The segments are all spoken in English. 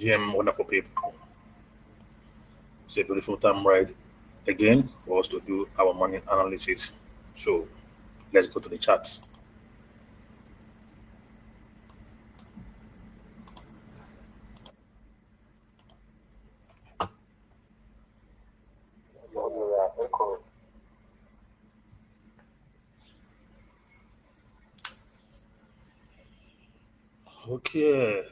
GM, wonderful people. It's a beautiful time right again for us to do our morning analysis. So let's go to the charts. Okay.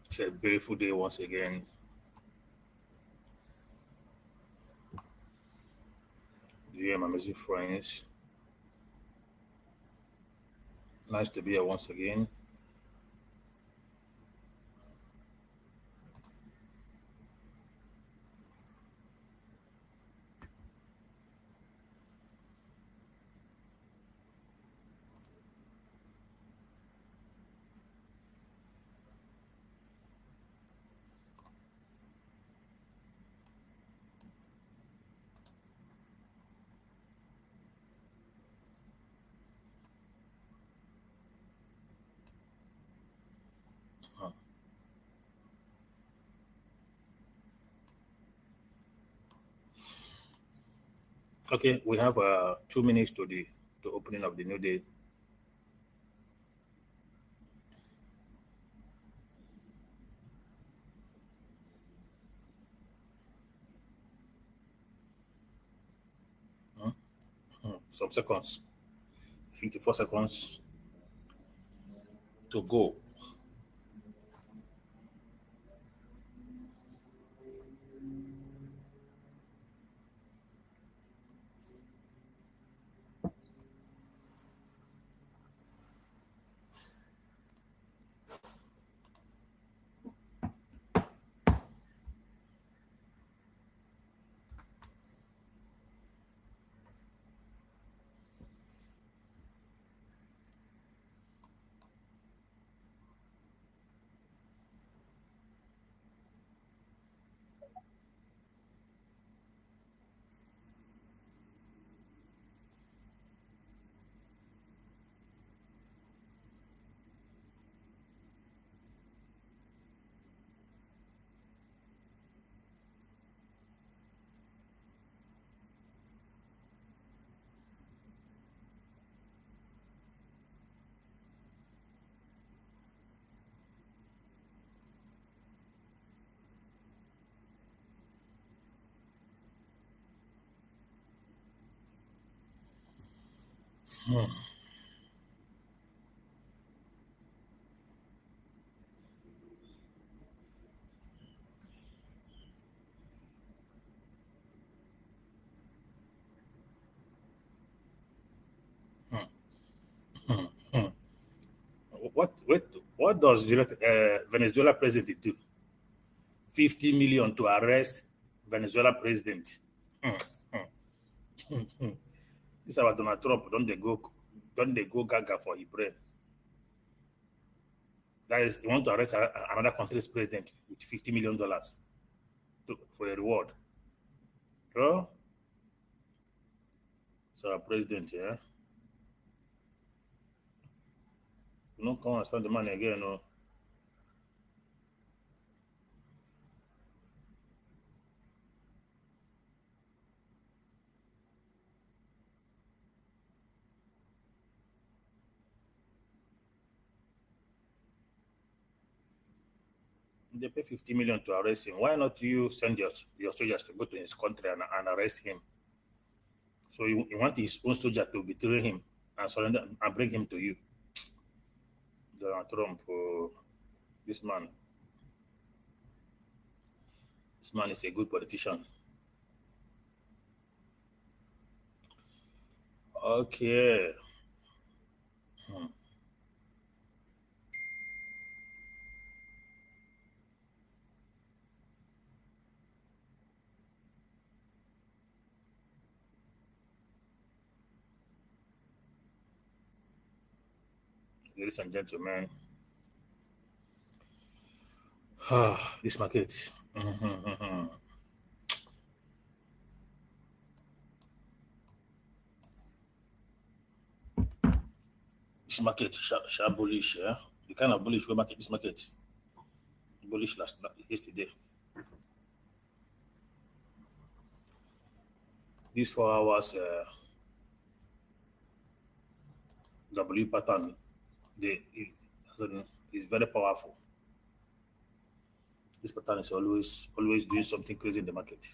It's a beautiful day once again. GM, amazing friends. Nice to be here once again. Huh. Okay, we have 2 minutes to the opening of the new day. Hmm? Some seconds, 54 seconds to go. Hmm. Hmm. Hmm. Hmm. What does Venezuela president do? 50 million to arrest Venezuela president. Hmm. Hmm. Hmm. Hmm. This about Donald Trump. Don't they go gaga for his brain? That is, he want to arrest another country's president with $50 million for a reward. Bro, so our president, yeah, you don't come and send the money again, no. They pay 50 million to arrest him. Why not you send your soldiers to go to his country and arrest him? So you want his own soldier to betray him and surrender and bring him to you. Donald Trump, this man, this man is a good politician. Okay. Hmm. Ladies and gentlemen, this market. Mhm. this market, sharp bullish, yeah. The kind of bullish we market this market. Bullish yesterday. These 4 hours W pattern, is very powerful. This pattern is always doing something crazy in the market.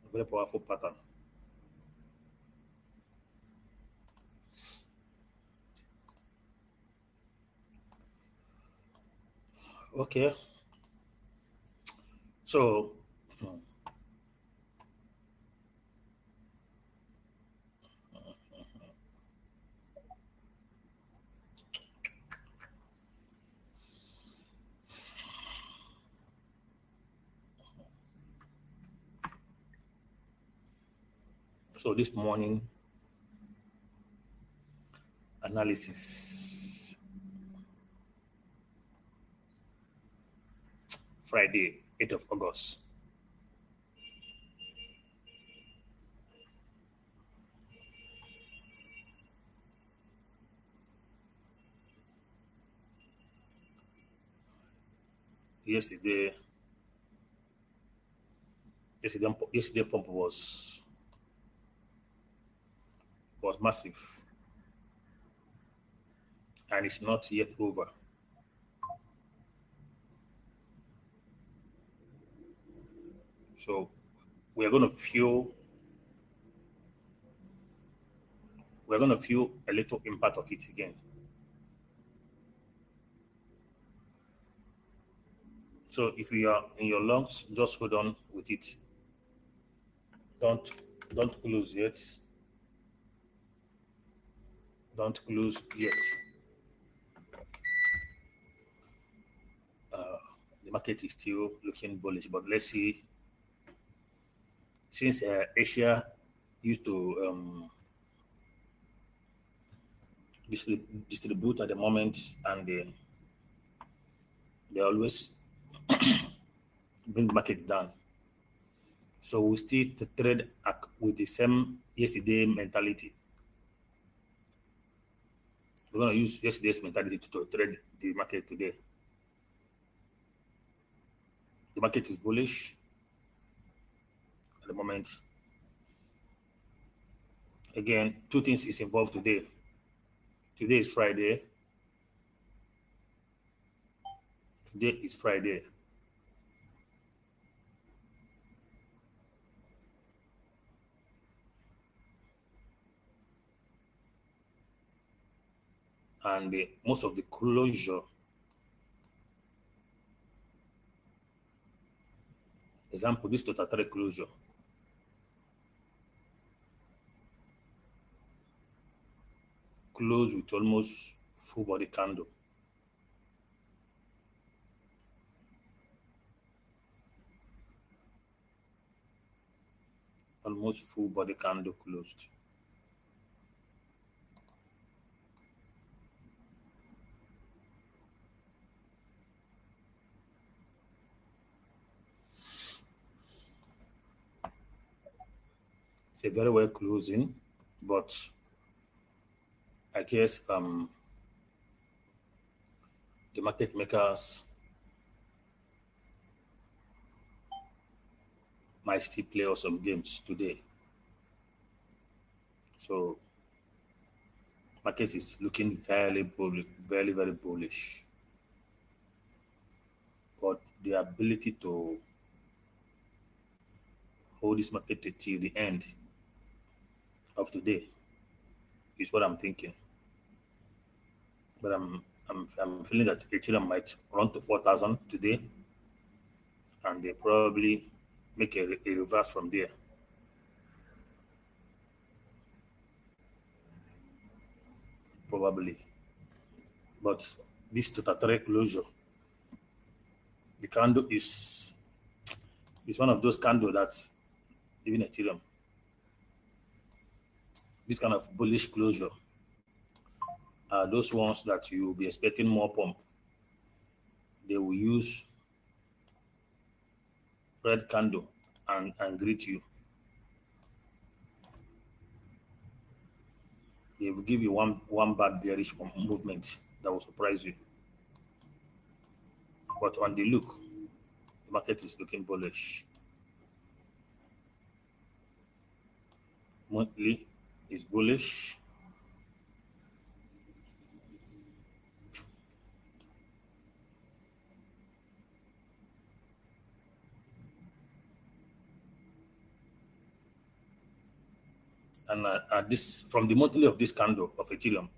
A very powerful pattern. Okay. So this morning analysis, Friday, 8th of August. Yesterday pump was massive, and it's not yet over. So we're going to feel a little impact of it again. So if you are in your longs, just hold on with it. Don't close yet. Don't close yet. The market is still looking bullish, but let's see. Since Asia used to distribute at the moment, and they always bring the market down. So we still trade with the same yesterday mentality. We're going to use yesterday's mentality to trade the market today. The market is bullish at the moment. Again, two things is involved today. Today is Friday. Today is Friday. And most of the closure, example, this total trade closure, close with almost full body candle. Almost full body candle closed. It's a very well closing, but I guess the market makers might still play out some games today. So market is looking very bullish, very, very bullish. But the ability to hold this market till the end of today is what I'm thinking. But I'm feeling that Ethereum might run to 4,000 today, and they probably make a reverse from there. Probably. But this total trade closure, the candle is one of those candles that even Ethereum, this kind of bullish closure are those ones that you will be expecting more pump. They will use red candle and greet you. They They will give you one bad bearish movement that will surprise you. But on the look, the market is looking bullish. Monthly is bullish. And this from the monthly of this candle of Ethereum,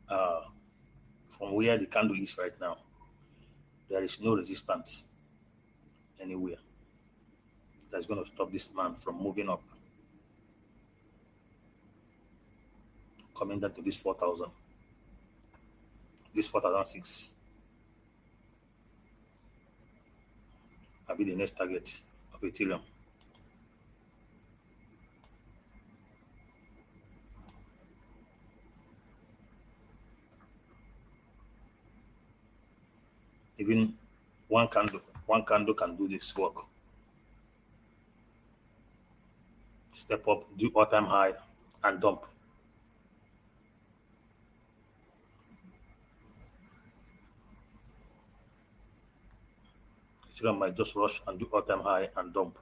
uh, from where the candle is right now, there is no resistance anywhere that's going to stop this man from moving up, coming down to this 4,000, this 4,006. I'll be the next target of Ethereum. Even one candle can do this work. Step up, do all-time high, and dump. Ethereum might just rush and do all-time high and dump.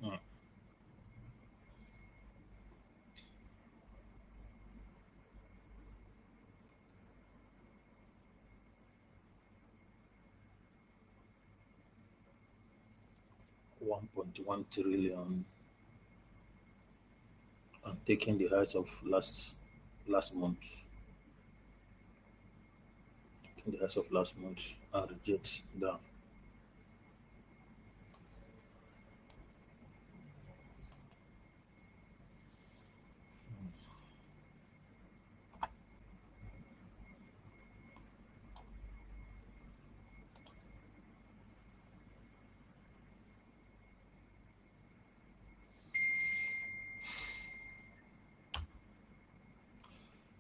Mm. 1.1 trillion and taking the highs of last month. Taking the highs of last month and reject down.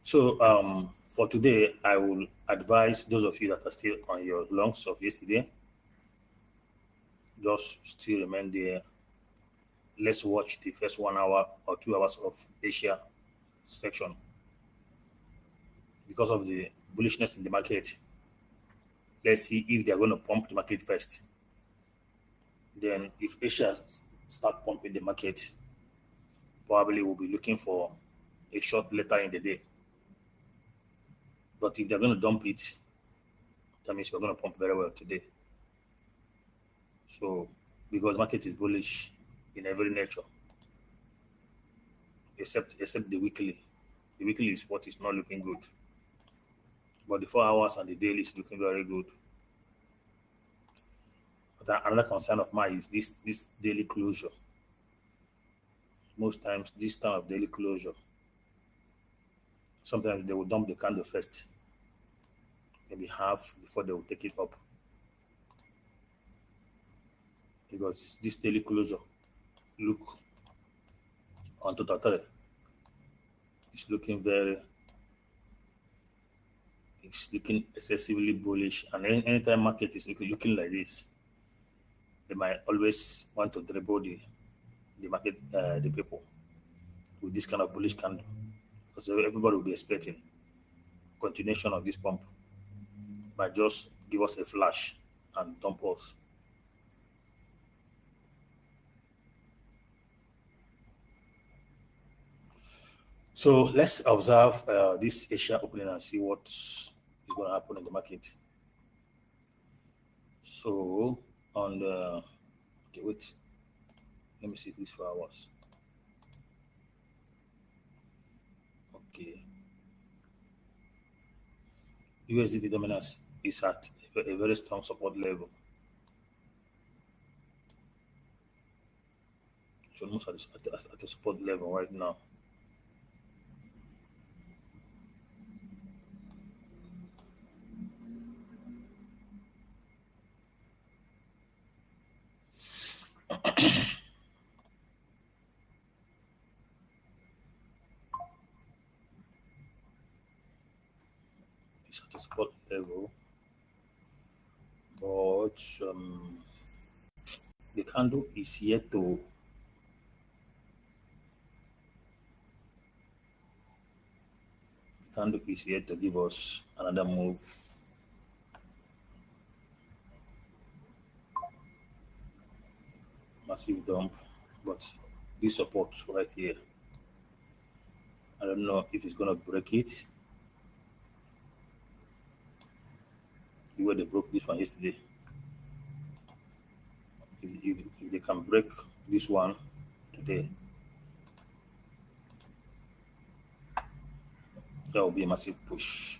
So for today, I will advise those of you that are still on your longs of yesterday, just still remain there. Let's watch the first 1 hour or 2 hours of Asia section because of the bullishness in the market. Let's see if they're going to pump the market first. Then, if Asia start pumping the market, probably we'll be looking for a short later in the day. But if they're going to dump it, that means we're going to pump very well today. So, because market is bullish in every nature, except the weekly. The weekly is what is not looking good. But the 4 hours and the daily is looking very good. But another concern of mine is this daily closure. Most times, this kind of daily closure, sometimes they will dump the candle first, maybe half before they will take it up. Because this daily closure, look on total three, it's looking it's looking excessively bullish. And anytime market is looking like this, they might always want to dribble the market, the people with this kind of bullish candle, because everybody will be expecting continuation of this pump. Might just give us a flash and dump us. So let's observe this Asia opening and see what is going to happen in the market. So on the, okay, wait, let me see these 4 hours. Okay. USDT dominance is at a very strong support level. It's almost at the support level right now. It's at a support level, but the candle is yet to give us another move. Massive dump, but this support right here, I don't know if it's gonna break it. The way they broke this one yesterday. If they can break this one today, that will be a massive push.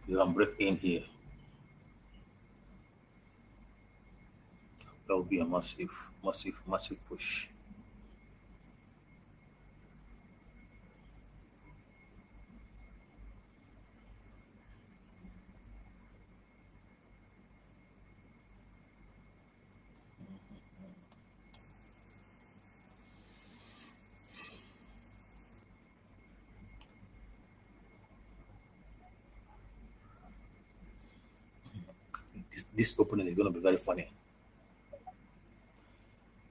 You can break in here. That will be a massive, massive, massive push. This opening is going to be very funny.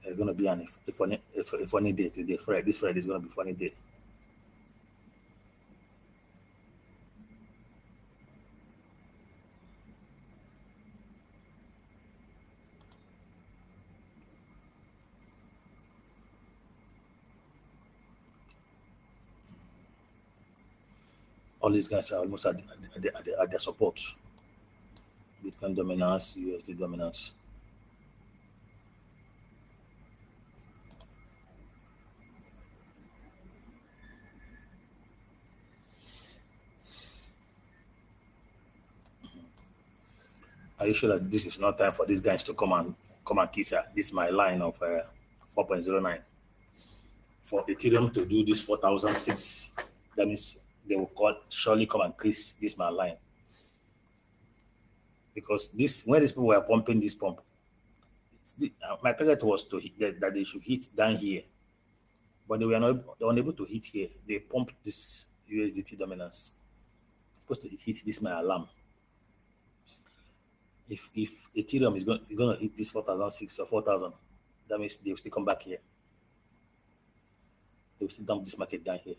It's going to be a funny day today. This Friday is going to be a funny day. All these guys are almost at their support. Bitcoin dominance, USD dominance. Are you sure that this is not time for these guys to come and kiss her? This is my line of 4.09. For Ethereum to do this 4,006, that means they will surely come and kiss this my line. Because when these people were pumping this pump, my target was to hit that they should hit down here, but they were unable to hit here. They pumped this USDT dominance. Supposed to hit this my alarm. If Ethereum is going to hit this 4,006 or 4,000, that means they will still come back here. They will still dump this market down here.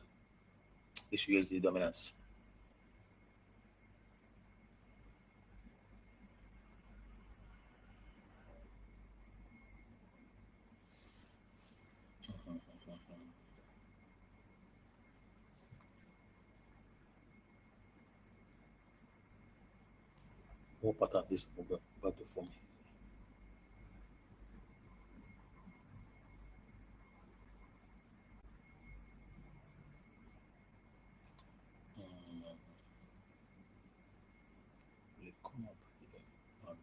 This USD dominance. What pattern this will go back to form? Will it come up here? And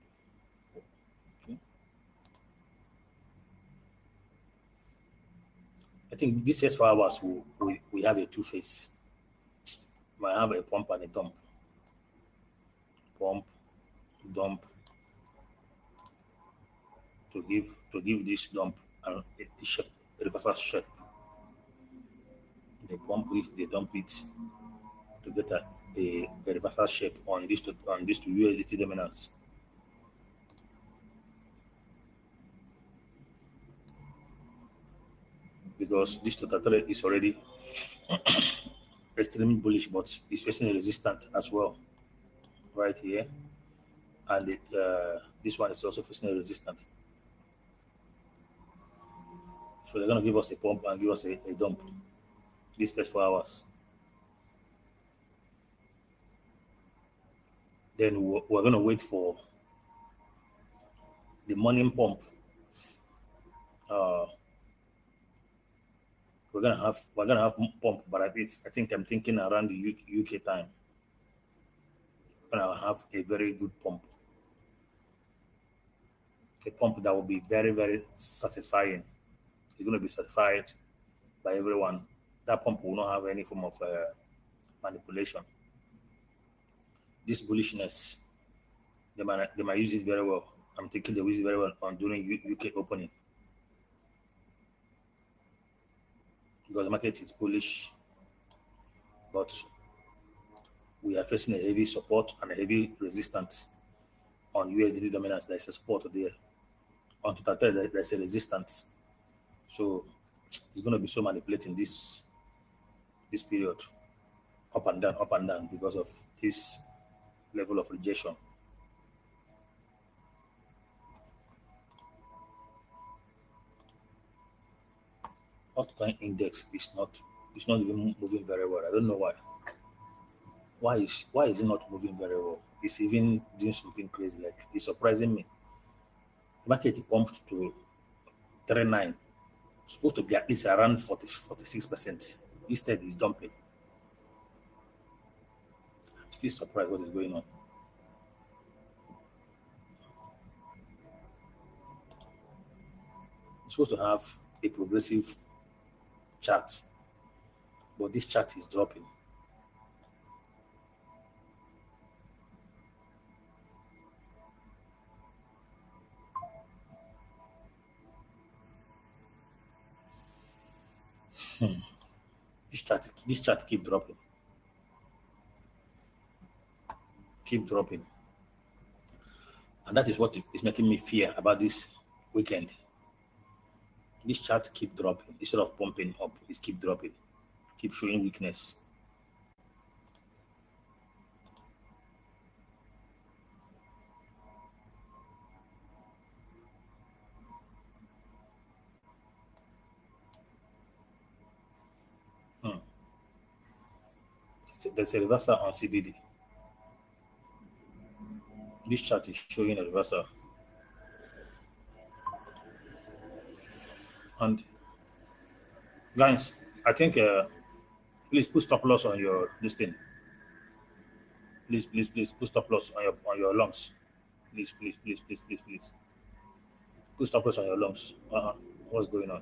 four. Okay. I think this first 4 hours we have a two-face. We have a pump and a dump. Pump, dump, to give this dump a shape, a reversal shape. They pump it, they dump it to get a reversal shape on this two USDT dominance. Because this total trade is already extremely bullish, but it's facing a resistance as well, right here, and this one is also facing a resistance. So they're gonna give us a pump and give us a dump these first 4 hours. Then we're gonna wait for the morning pump. we're gonna have pump, but I think I'm thinking around the UK time. We're gonna have a very good pump, a pump that will be very very satisfying. It's gonna be satisfied by everyone. That pump will not have any form of manipulation. This bullishness, they might use it very well. I'm thinking they will use it very well on during UK opening because the market is bullish, but we are facing a heavy support and a heavy resistance on USDT dominance. There's a support there. On total, there's a resistance. So it's going to be so manipulating this period, up and down because of this level of rejection. Altcoin index is not even moving very well. I don't know why. Why is it not moving very well? It's even doing something crazy. Like it's surprising me. The market pumped to 39. Supposed to be at least around 46%. Instead, it's dumping. I'm still surprised what is going on. It's supposed to have a progressive chart, but this chart is dropping. This chart keep dropping, and that is what is making me fear about this weekend. This chart keep dropping instead of pumping up. It keep dropping, keep showing weakness. Hmm. There's a reversal on CBD. This chart is showing a reversal, and guys, I think please put stop loss on your this thing. Please put stop loss on your lungs. Please. Put stop loss on your lungs. What's going on?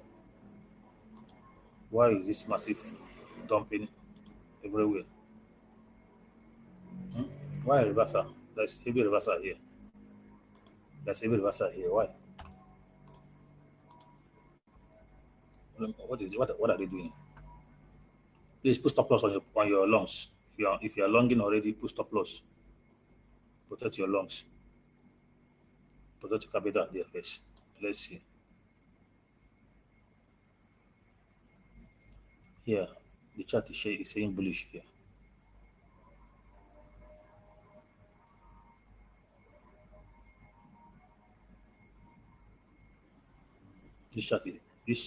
Why is this massive dumping everywhere? Hmm? Why a reversal? There's heavy reversal here. There's heavy reversal here. Why? What is it? What are they doing? Please put stop loss on your lungs. If you are longing already, put stop loss. Protect your lungs. Protect your capital there first. Let's see. Here, the chart is saying bullish here. This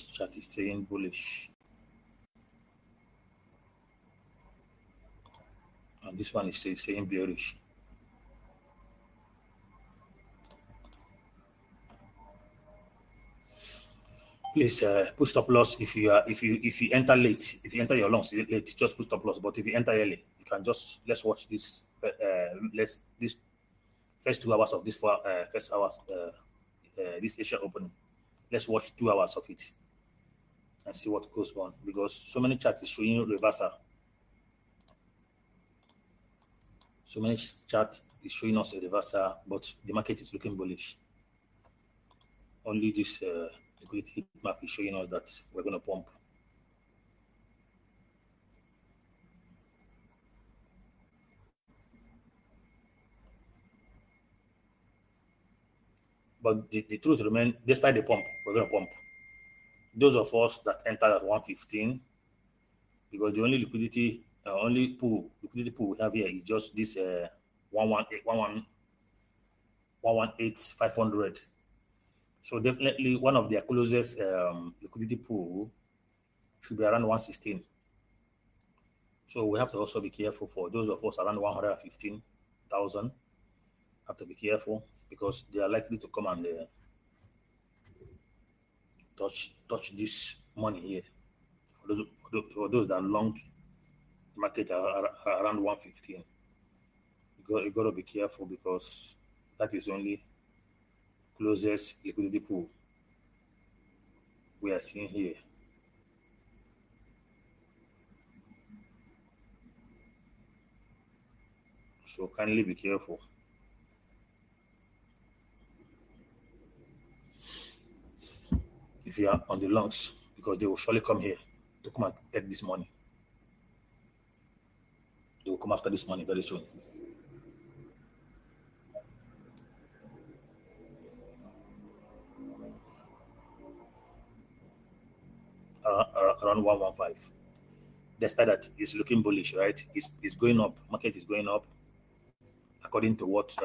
chart is saying bullish, and this one is saying bearish. Please put stop loss if you enter late. If you enter your longs late, just put stop loss. But if you enter early, you can just let's watch this. Let's this first 2 hours of this first hours this Asia opening. Let's watch 2 hours of it and see what goes on because so many charts is showing reversal. So many chart is showing us a reversal, but the market is looking bullish. Only this liquidity heat map is showing us that we're going to pump. But the truth remains, despite the pump, we're going to pump. Those of us that entered at 115, because the only liquidity pool we have here is just this 118,500. So definitely one of their closest liquidity pool should be around 116. So we have to also be careful for those of us around 115,000. Have to be careful because they are likely to come and touch this money here For those that long market around 115, you got to be careful because that is only closest liquidity pool we are seeing here. So kindly be careful. If you are on the longs, because they will surely come here to come and take this money. They will come after this money very soon. Around 115. Despite that, it's looking bullish, right? It's going up. Market is going up according to what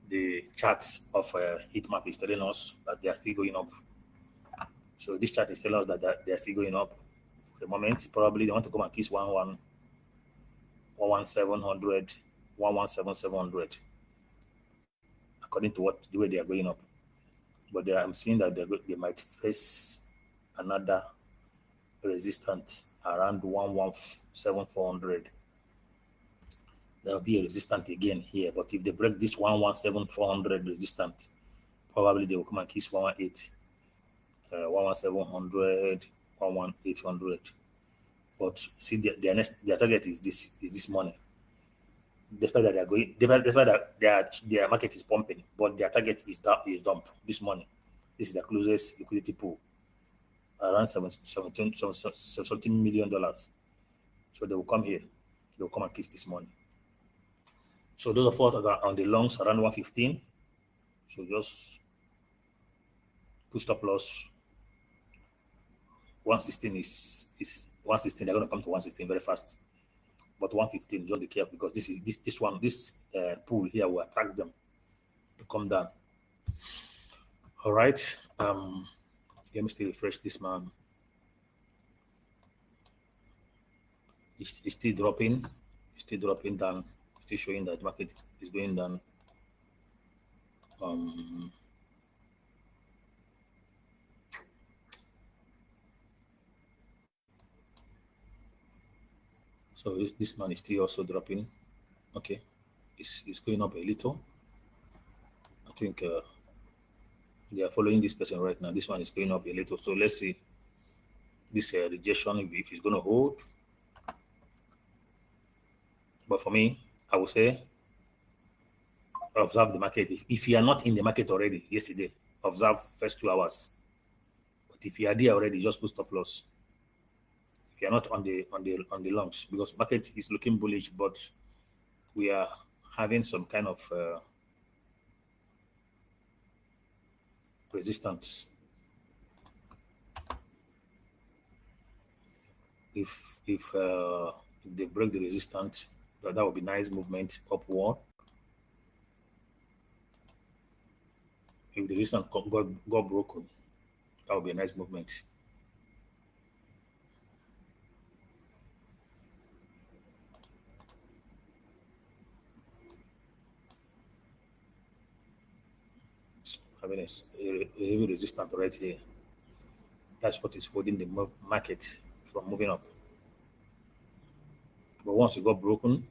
the charts of heat map is telling us that they are still going up. So this chart is telling us that they are still going up for the moment. Probably they want to come and kiss 11700, 117700, according to what the way they are going up. But I'm seeing that they might face another resistance around 117400. There will be a resistance again here. But if they break this 117400 resistance, probably they will come and kiss 118, 11700, 11800. But see, their target is this money. Despite that they are going, despite that their market is pumping, but their target is dump this money. This is the closest liquidity pool, around $17 million. So they will come here. They will come and kiss this money. So those of us that are on the longs around 115, so just put stop loss. 116 is 116. They're going to come to 116 very fast. But 115, just be careful because this pool here will attract them to come down. All right. Let me still refresh this, man. It's still dropping. It's still dropping down. It's still showing that the market is going down. So this man is still also dropping. Okay, it's going up a little. I think they are following this person right now. This one is going up a little. So let's see this rejection if it's going to hold. But for me, I would say observe the market. If you are not in the market already yesterday, observe first 2 hours. But if you are there already, just put stop loss. If you are not on the longs, because market is looking bullish, but we are having some kind of resistance. If they break the resistance, that would be nice movement upward. If the resistance got broken, that would be a nice movement. Having a heavy resistance right here. That's what is holding the market from moving up. But once it got broken,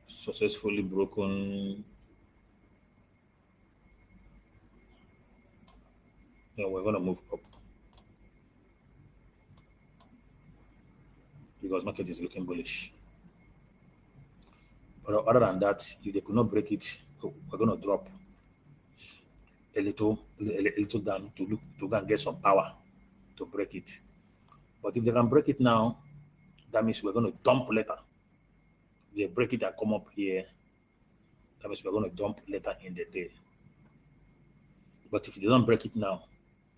successfully broken, we're going to move up because market is looking bullish. But other than that, if they could not break it, we're going to drop a little down to go and get some power to break it. But if they can break it now, that means we're going to dump later. If they break it and come up here, that means we're going to dump later in the day. But if they don't break it now,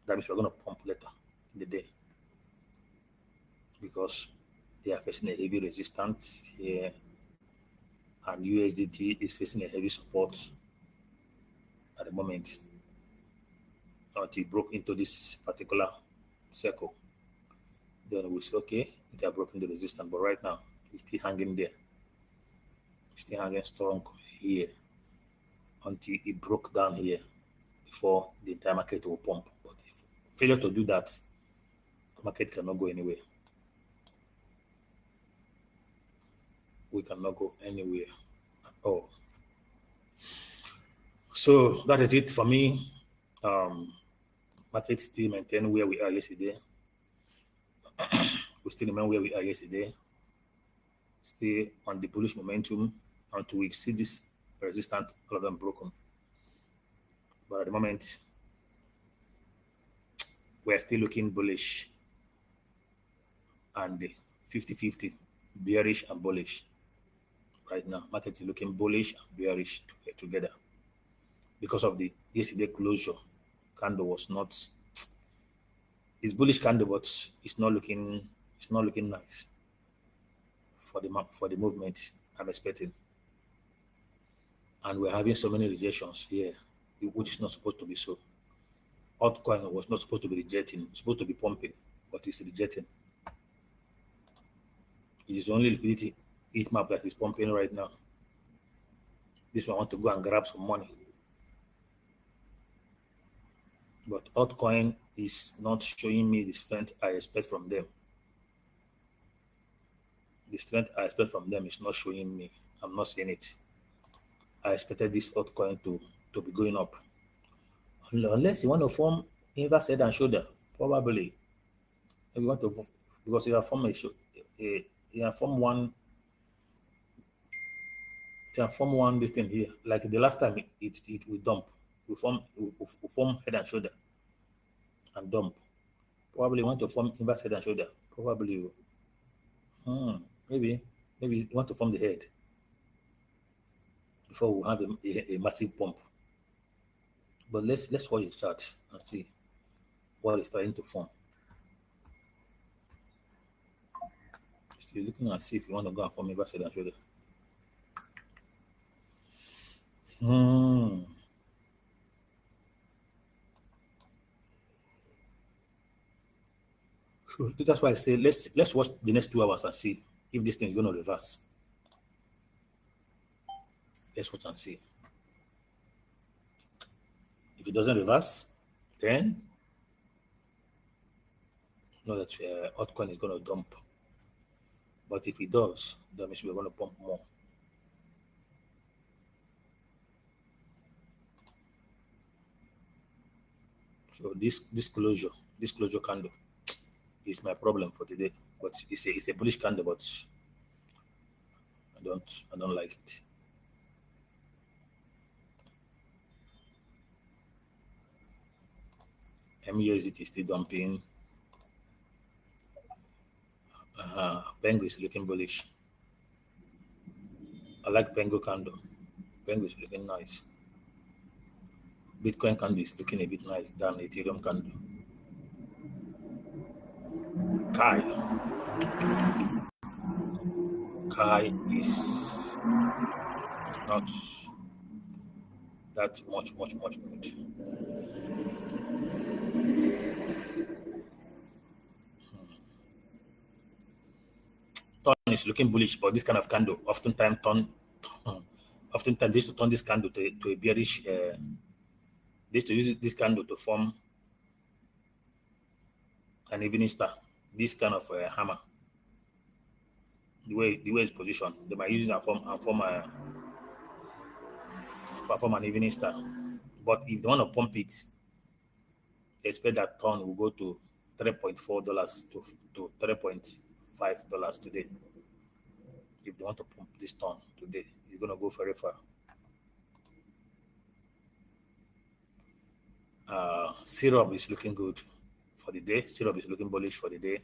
that means we're going to pump later in the day because they are facing a heavy resistance here, and USDT is facing a heavy support at the moment until it broke into this particular circle. Then we say, okay, they are broken the resistance, but right now it's still hanging there. It's still hanging strong here until it broke down here before the entire market will pump. But Failure to do that, the market cannot go anywhere. We cannot go anywhere at all. So that is it for me. Market still maintain where we are yesterday. We still remain where we are yesterday. Still on the bullish momentum until we see this resistance, all of them broken. But at the moment, we're still looking bullish and 50-50, bearish and bullish. Right now, market is looking bullish and bearish together because of the yesterday closure. Candle was not, it's bullish candle, but it's not looking nice for the movement I'm expecting. And we're having so many rejections here, which is not supposed to be so. Altcoin was not supposed to be rejecting, it's supposed to be pumping, but it's rejecting. It is only liquidity heat map that is pumping right now. This one I want to go and grab some money. But altcoin is not showing me the strength I expect from them. The strength I expect from them is not showing me. I'm not seeing it. I expected this altcoin to be going up. Unless you want to form inverse head and shoulder, probably. If you want to, because you have formed you have formed one, you have formed one this thing here. Like the last time it will dump. We form head and shoulder and dump. Probably want to form inverse head and shoulder. Probably. Maybe you want to form the head before we have a massive pump. But let's watch the chart and see what it's trying to form. You're looking at see if you want to go and form inverse head and shoulder. So that's why I say let's watch the next 2 hours and see if this thing is going to reverse. Let's watch and see. If it doesn't reverse, then know that altcoin is going to dump. But if it does, that means we're going to pump more. So this closure candle is my problem for today. But it's a bullish candle, but I don't like it. MUSDT is still dumping. Pengu is looking bullish. I like Pengu candle. Pengu is looking nice. Bitcoin candle is looking a bit nice than Ethereum candle. Kai is not that much good. Ton is looking bullish, but this kind of candle oftentimes they used to turn this candle to a bearish. They used to use this candle to form an evening star. This kind of hammer. The way it's positioned, they might use it and form an evening star. But if they want to pump it, they expect that ton will go to $3.4 to $3.5 today. If they want to pump this ton today, it's going to go very far. Syrup is looking good for the day. Syrup is looking bullish for the day.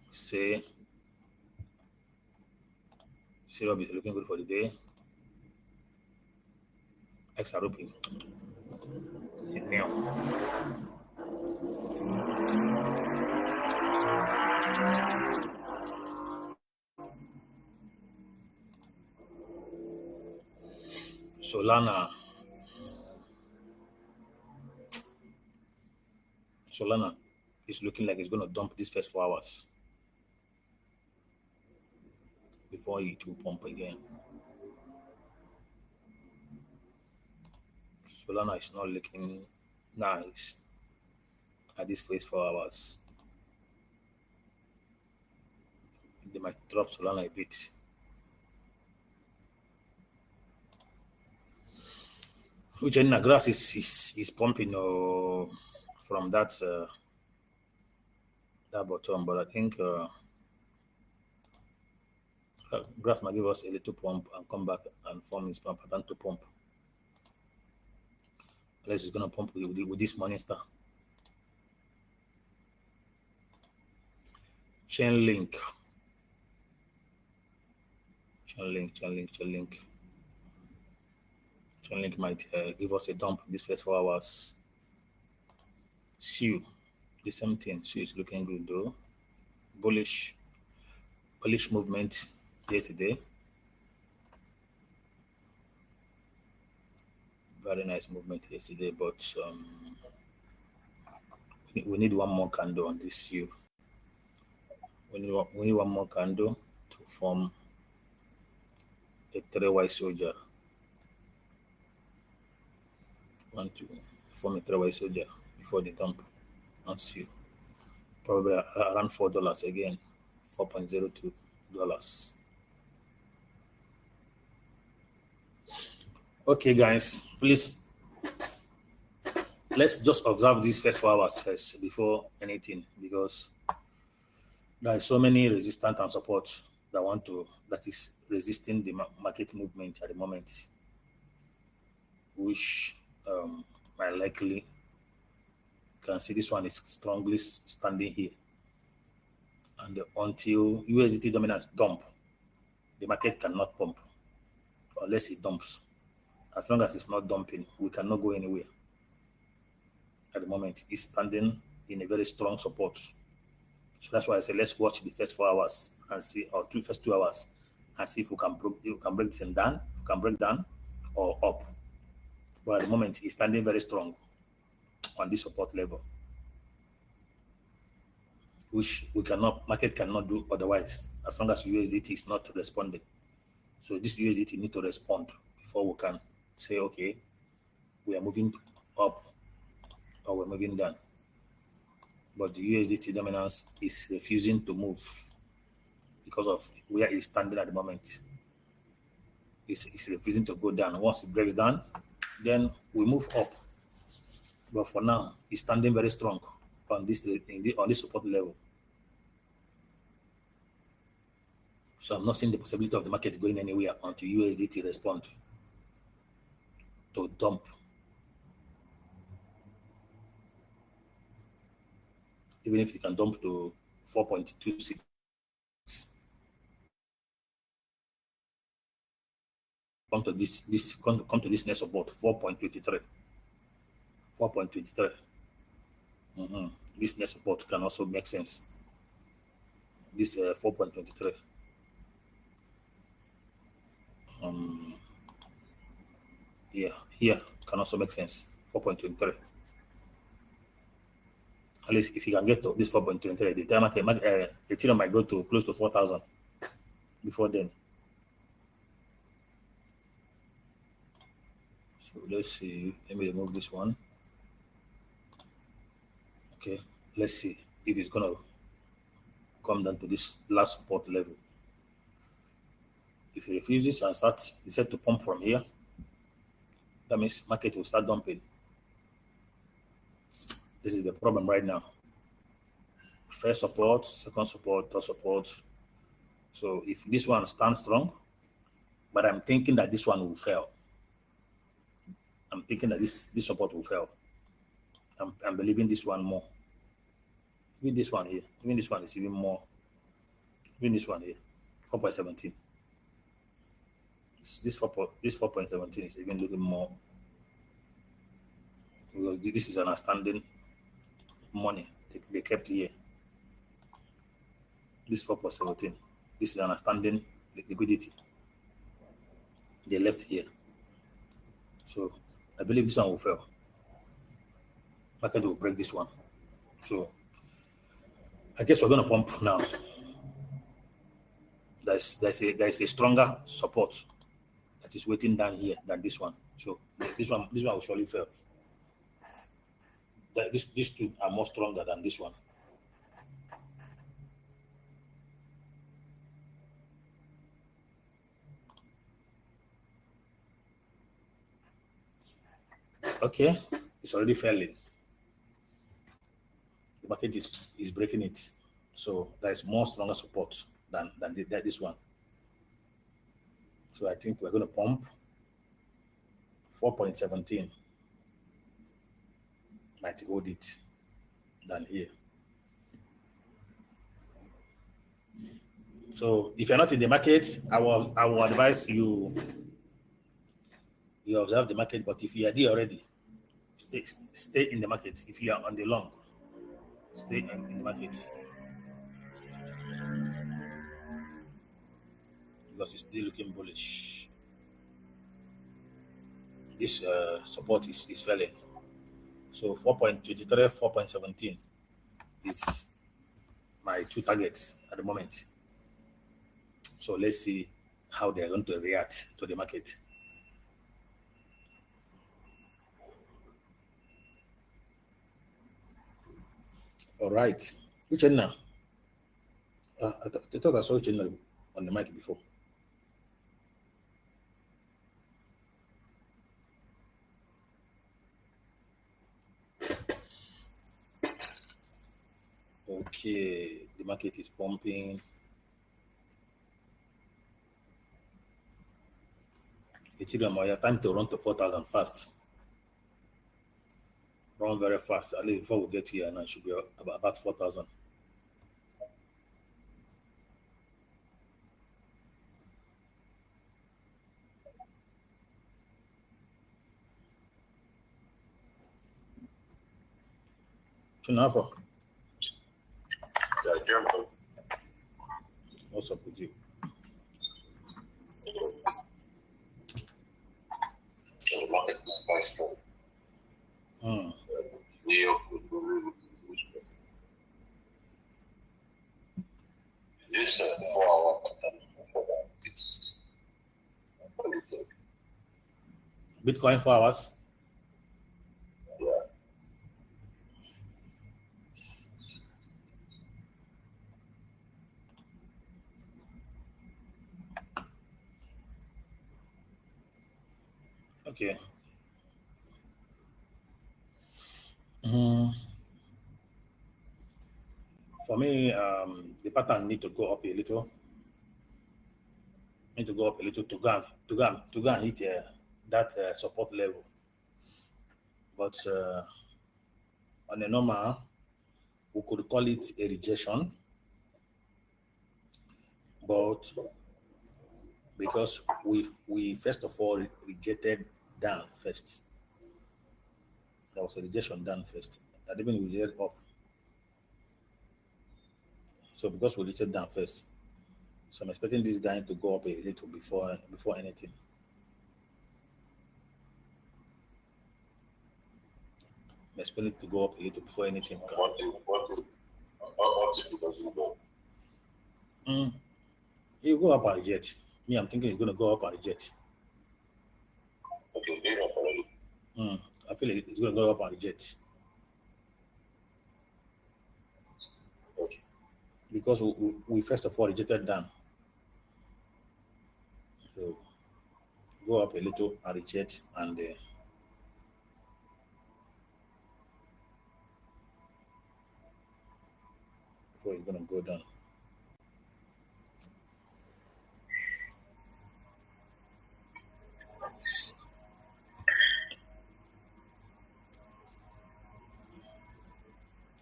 Say Syrup is looking good for the day. XRP. Now. Solana is looking like it's going to dump these first 4 hours before it will pump again. Solana is not looking Nice. At this phase 4 hours, they might drop Solana a bit. Which in grass is pumping from that bottom, but I think grass might give us a little pump and come back and form its pattern to pump. Unless it's gonna pump with this morning star. Chainlink. Chainlink might give us a dump this first 4 hours. SUI, the same thing. SUI is looking good though. Bullish movement yesterday. Very nice movement yesterday, but we need one more candle on this SUI. We need one more candle to form a 3Y soldier. Want to form a 3Y soldier before the dump on SUI. Probably around $4 again, $4.02. Okay, guys, please let's just observe these first 4 hours first before anything, because there are so many resistance and support that is resisting the market movement at the moment, which I likely can see this one is strongly standing here. And until USDT dominance dump, the market cannot pump unless it dumps. As long as it's not dumping, we cannot go anywhere. At the moment, it's standing in a very strong support. So that's why I say let's watch the first 4 hours and see, or first 2 hours, and see if we can break this down, if we can break down or up. But at the moment, it's standing very strong on this support level, which market cannot do otherwise as long as USDT is not responding. So this USDT need to respond before we can say, okay, we are moving up or we're moving down. But the USDT dominance is refusing to move because of where it's standing at the moment. It's refusing to go down. Once it breaks down, then we move up. But for now, it's standing very strong on this support level. So I'm not seeing the possibility of the market going anywhere until USDT responds to dump. Even if it can dump to 4.26. Come to this next support, 4.23. 4.23. This next support can also make sense. This 4.23. Here can also make sense. 4.23. At least if you can get to this 4.23, the time Ethereum might go to close to 4,000 before then. So let's see. Let me remove this one. Okay, let's see if it's gonna come down to this last support level. If it refuses and decide to pump from here, that means market will start dumping. This is the problem right now. First support, second support, third support. So if this one stands strong, but I'm thinking that this one will fail. I'm thinking that this support will fail. I'm believing this one more. Even this one here. Even this one is even more. Even this one here. 4.17. This 4.17 is even looking more. Because this is an outstanding money they kept here. This 4.17. This is an outstanding liquidity they left here. So I believe this one will fail. Market will break this one. So I guess we're going to pump now. There's a stronger support that is waiting down here than this one. So this one will surely fail. these two are more stronger than this one. Okay, it's already failing. The market is breaking it, so there is more stronger support than this one. So I think we're going to pump 4.17. Might hold it than here. So if you're not in the market, I will advise you observe the market. But if you are there already, stay in the market. If you are on the long, stay in the market because it's still looking bullish. This support is failing. So 4.23, 4.17 is my two targets at the moment. So let's see how they're going to react to the market. All right. Which end now? I thought I saw Uchenna on the mic before. Okay, the market is pumping. Ethereum, you have time to run to 4,000 fast. Run very fast. At least before we get here, now it should be about 4,000. Chunafa. What's up with you? The market is quite strong. New York will really this 4 hour pattern before that, it's really good. Bitcoin 4 hours. Yeah. Okay. For me, the pattern need to go up a little. Need to go up a little to go and hit that support level. But on a normal, we could call it a rejection. But because we first of all rejected down first. There was a rejection down first. That even we rejected up. So because we rejected down first, so I'm expecting this guy to go up a little before anything. I'm expecting it to go up a little before anything. What if it doesn't go? He'll go up and reject. Me, I'm thinking he's going to go up and reject. Okay, they're up already. I feel like it's going to go up and reject. Okay. Because we first of all rejected down. So go up a little and reject, and before it's going to go down.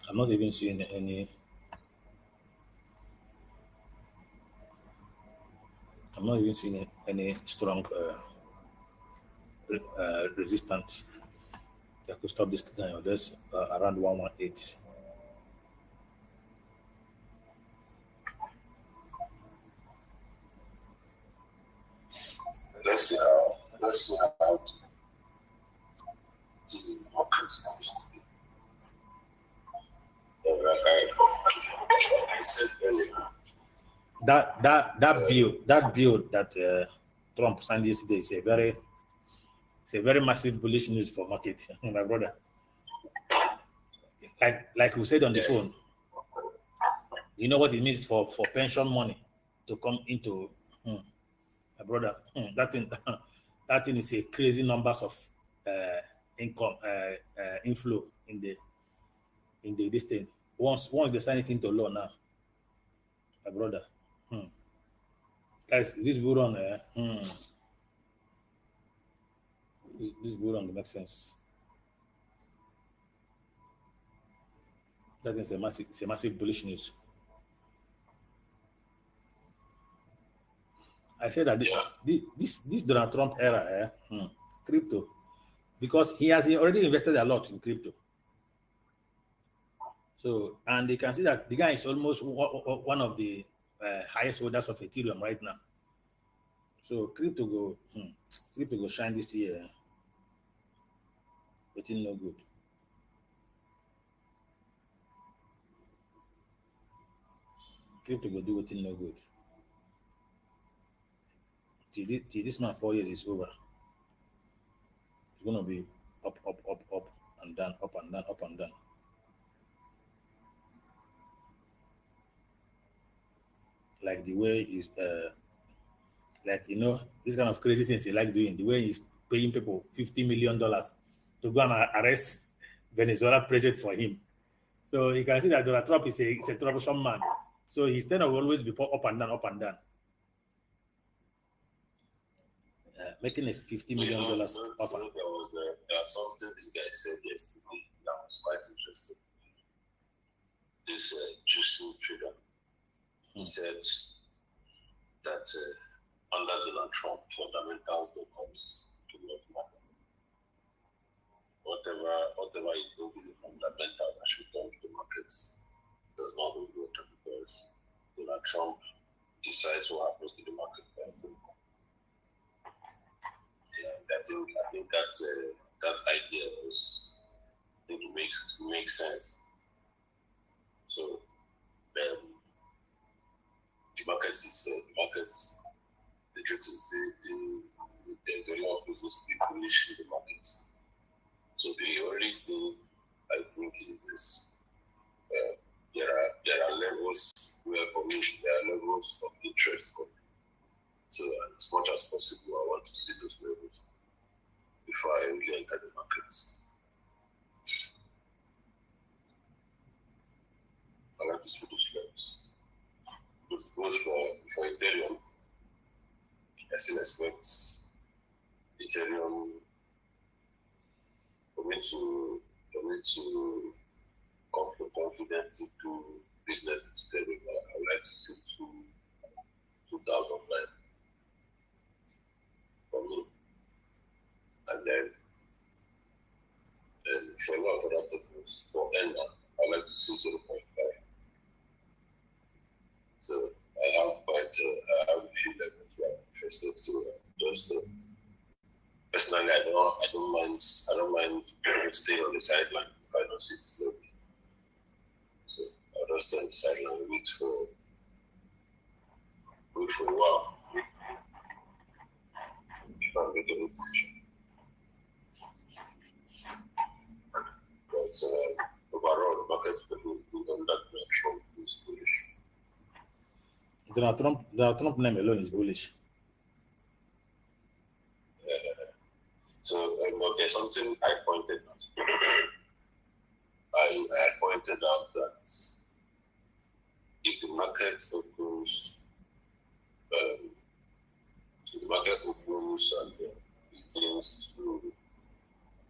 I'm not even seeing any. I'm not even seeing any strong resistance that could stop this guy unless around 118. Let's see how the market seems to be. I said earlier. That bill that Trump signed yesterday is a very massive bullish news for market, my brother. like we said on the phone, you know what it means for pension money to come into my brother. That thing that thing is a crazy numbers of income inflow in the this thing. Once they sign it into law now, my brother. Guys, this Buron, this Buron makes sense. That is a massive bullish news. I said that this Donald Trump era, crypto, because he has already invested a lot in crypto. So, and they can see that the guy is almost one of the highest holders of Ethereum right now. So crypto go shine this year. But it's no good. Crypto go do what no good. Till this man 4 years is over. It's gonna be up, and down, up and down, up and down. Like the way is like this kind of crazy things he like doing. The way he's paying people $50 million to go and arrest Venezuela president for him. So you can see that Donald Trump is a troublesome man. So his tenor will always be up and down, up and down. Making a $50 million offer. There was something this guy said yesterday that was quite interesting. This juicy trader, he said that under Donald Trump, fundamentals don't come to not matter. Whatever you think is a fundamental that should come to the markets does not hold water, because Donald Trump decides what happens to the market. I think that idea it makes sense. So the markets is the truth is there's a lot of reasons to be bullish in the markets. So the only thing I think is this: there are levels where, for me, there are levels of interest. So as much as possible, I want to see those levels before I really enter the market. I like to see those levels. Both for Ethereum, I still expect Ethereum for me to confidently do business with Ethereum. I would like to see 2009 for me. And then for a lot of other tokens, for ENA, I like to see 0.5. So I have a few levels where I'm interested to just personally I don't mind staying on the sideline if I don't see it slowly. So I'll just stay on the sideline and wait for a while if I'm making a decision. But overall, the market is on that direction is bullish. Donald Trump name alone is bullish. So there's something I pointed out. I pointed out that if the market opens, and begins to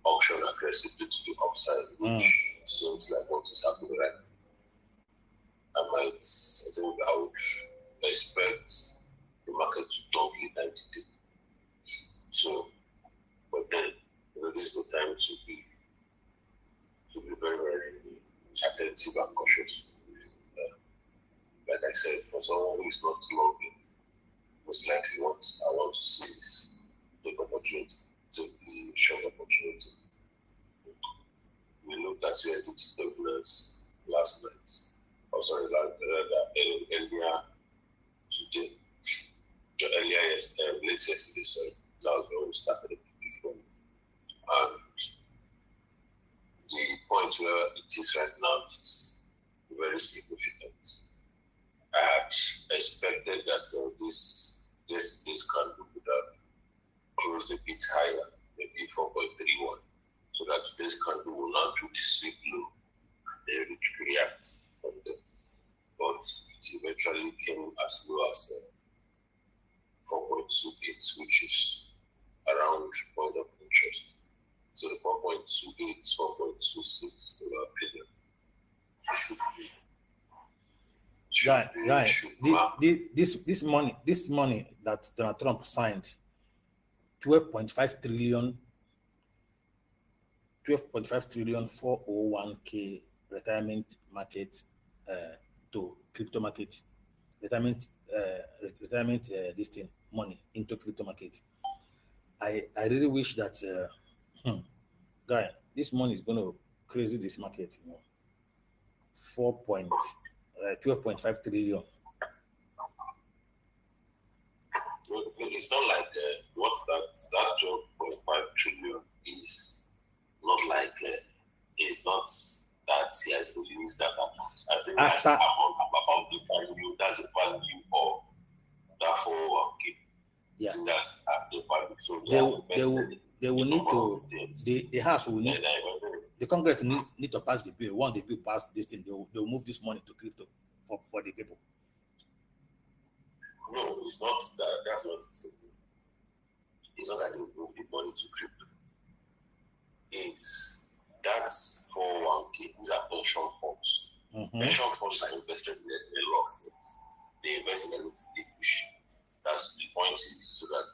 auction aggressively to the upside, which seems like what is happening right now, I think I would expect the market to dump it 90 days. So, but then, this is the time to be very, very attentive and cautious. Like I said, for someone who is not longing, most likely what I want to see is take opportunity, take the short opportunity. We looked at USDT turbulence last night. Earlier late yesterday, sorry. That was when we started the before. And the point where it is right now is very significant. I had expected that this candle would have closed a bit higher, maybe 4.31, so that this candle will not do the sweep low and then react from there. But it eventually came as low as 4.28, which is around point of interest. So the 4.28, 4.26, in my opinion, this money that Donald Trump signed, 12.5 trillion 401k retirement market to crypto market, retirement this thing money into crypto market. I really wish that guy, this money is going to crazy this market, 12.5 trillion. It's not like what that 12.5 trillion is not like it's not that he has released that amount. I think that's the amount about the value. That's the value of that 401k. Yeah. That's the value. So they will need to the House will need the Congress need to pass the bill. Once the bill pass this thing, they'll move this money to crypto for the people. No, it's not that. That's not the same. It's not that they move the money to crypto. It's that's 401k. These are pension funds. Mm-hmm. Pension funds are invested in a lot of things. They invest in equity. That's the point. Is so that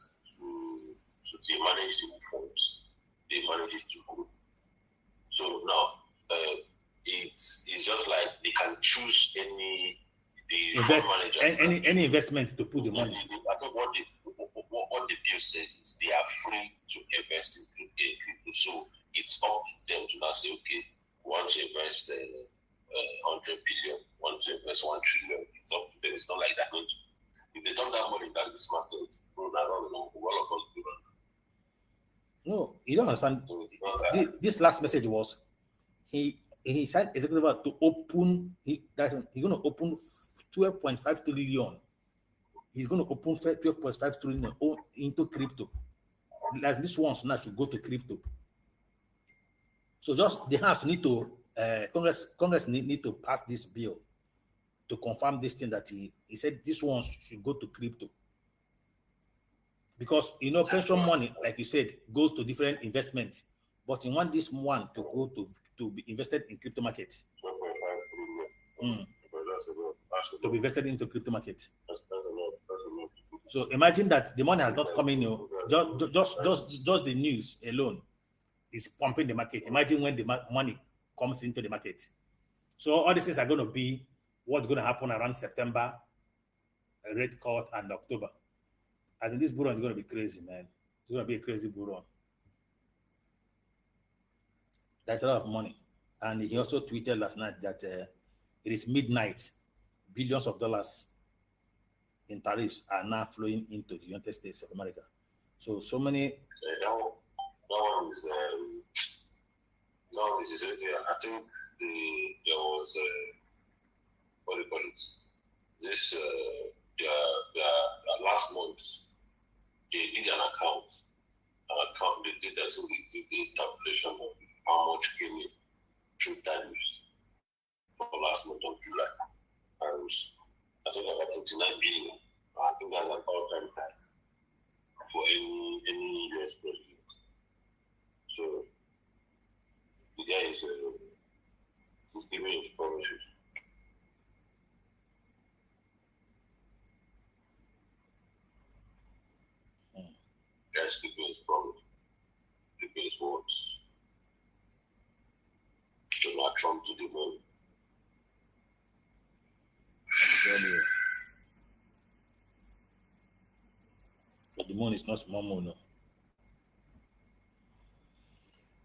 they manage the funds. They manage it to grow. So now it's just like they can choose any any investment to put the money. I think what the bill says is they are free to invest in crypto. So it's up to them to now say, okay, we want to invest 100 billion, want to invest 1 trillion. It's up to them. It's not like they're going to. If they don't have money in this market, all of us do run. No, you don't understand. This last message was he signed executive order to open. He's going to open 12.5 trillion. He's going to open 12.5 trillion into crypto. Like this one now should go to crypto. So just the House need to Congress need to pass this bill to confirm this thing that he said this one should go to crypto. Because pension money, like you said, goes to different investments, but you want this one to go to be invested in crypto market. To be invested into crypto market. So imagine that the money has not come in. Just the news alone is pumping the market. Imagine when the money comes into the market. So all these things are going to be what's going to happen around September, Red Court, and October. I think this bull run is going to be crazy, man. It's going to be a crazy bull run. That's a lot of money. And he also tweeted last night that it is midnight. Billions of dollars in tariffs are now flowing into the United States of America. So many. That one is. I think there was what do you call it? This last month they did an account. They did the calculation of how much came in through tariffs for last month of July. And I think about 29 billion. I think that's an all-time high for any US president. So the guy is he's giving his promises. Guys keeping his promise, keeping his words. Donald Trump to the moon. But the moon is not small moon, no.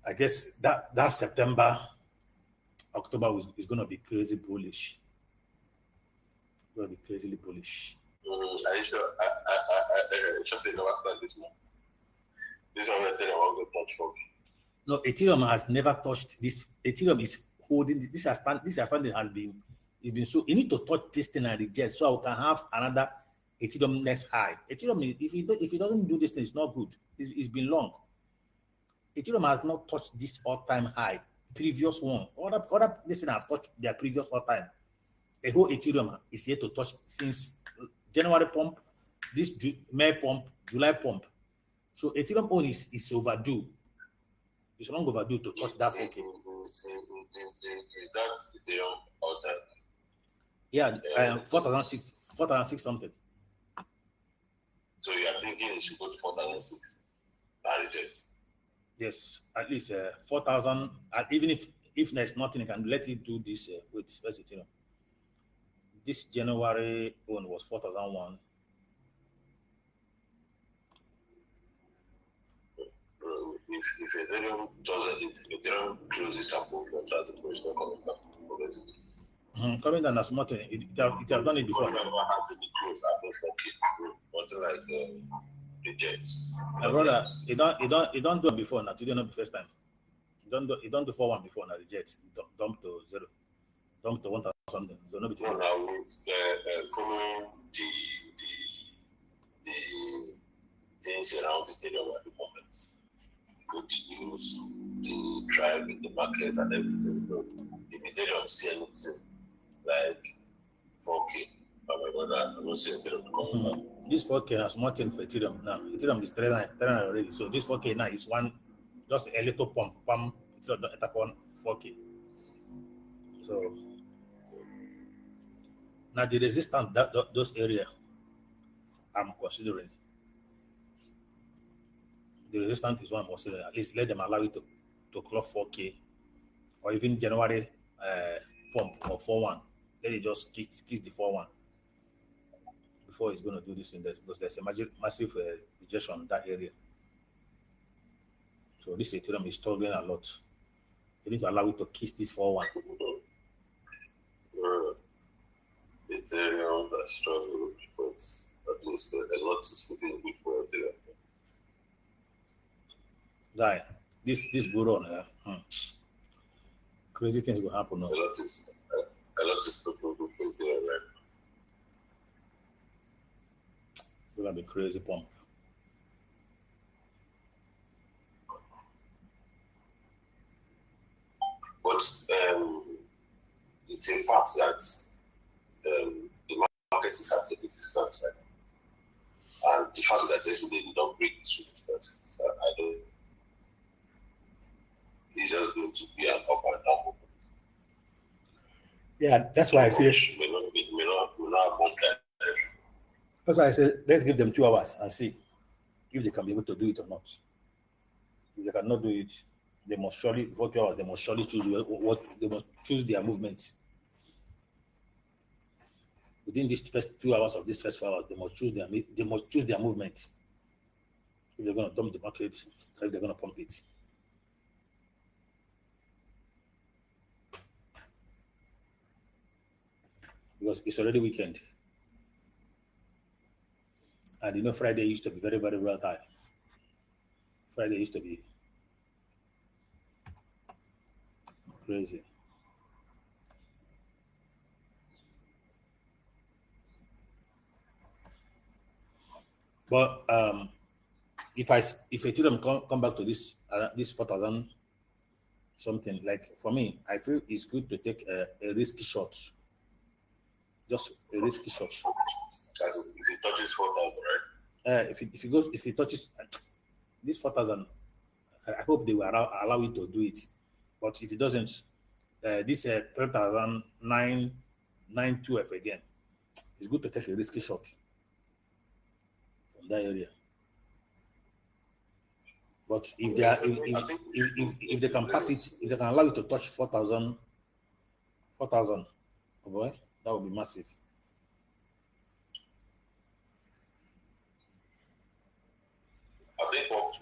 I guess that September, October is going to be crazy bullish. It's going to be crazily bullish. Are you sure? I should say never start this month. This one right there, I want to touch for me. No, Ethereum has never touched this. Ethereum is holding this standing has been it's been so you need to touch this thing and reject so I can have another Ethereum next high. Ethereum if it doesn't do this thing, it's not good. It's been long. Ethereum has not touched this all-time high, previous one. Other this thing have touched their previous all-time. A whole Ethereum is here to touch since January pump, this May pump, July pump. So Ethereum own is overdue. It's long overdue to touch that 4K. Is that Ethereum all time? Yeah, 4,006 something. So you are thinking it should go to 4,006 and reject? Yes, at least 4,000. Even if there's nothing, you can let it do this. Wait, where's Ethereum? This January one was 4,001. If Ethereum doesn't, if Ethereum closes above that, it's not coming back. Coming down as nothing. It have done it before. Never has to be closed above 4K. Nothing like rejects. My brother, it don't do it before now. Today not the first time. It don't do 4-1 before now. Reject. Dump to 0. Dump to 1,000 something. So no between. Now following the things around Ethereum at the moment. Good news, the drive in the market and everything. If Ethereum see anything like 4K, oh my God, I don't see Ethereum coming back. This 4K has more thing for Ethereum now. Ethereum is 39 already. So this 4K now is just a little pump. Ethereum don't enter 4K. So now the resistance those area I'm considering. The resistance is one I'm considering. At least let them allow it to clock 4K or even January pump or 4-1. Let it just kiss the 4-1 before it's going to do this index because there's a massive rejection in that area. So this Ethereum is struggling a lot. You need to allow it to kiss this 4-1. Ethereum that struggle because at least a lot is looking good for Ethereum. Guy, this bull run, crazy things will happen now. A lot is looking good for Ethereum right now. It's gonna be crazy pump. But it's a fact that the market is at a resistance right now. And the fact that yesterday did not break this resistance, I don't. It's just going to be an up and down movement. Yeah, that's why I say. May not have much direction. That's why I say let's give them 2 hours and see if they can be able to do it or not. If they cannot do it, they must surely for 2 hours. They must surely choose what they must choose their movement. Within these first 2 hours of this first 4 hours, they must choose their movement. If they're going to dump the market, or if they're going to pump it. Because it's already weekend. And you know, Friday used to be very, very volatile. Friday used to be crazy. But if Ethereum come back to this 4,000 something, like for me, I feel it's good to take a risky shot. Just a risky shot. If it touches 4,000, right? If it touches this 4,000, I hope they will allow it to do it. But if it doesn't, this 3,992 again, it's good to take a risky shot from that area. But if they are, if they can pass it, if they can allow it to touch 4,000, oh boy, that would be massive. I think what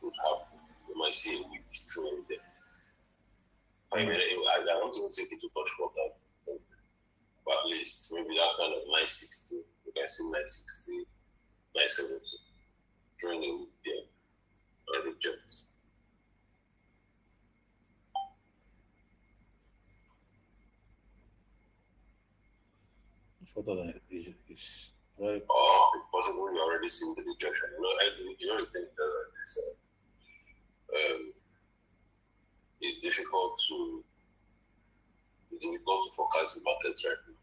could happen, we might see a weak trend there. I mean, I don't even take it to touch 4,000, but at least maybe that kind of 960, you can see 960, 970 during the week there, or rejects. photo is very. Or possibly you already seen the rejection. The thing is it's difficult to forecast the market right now.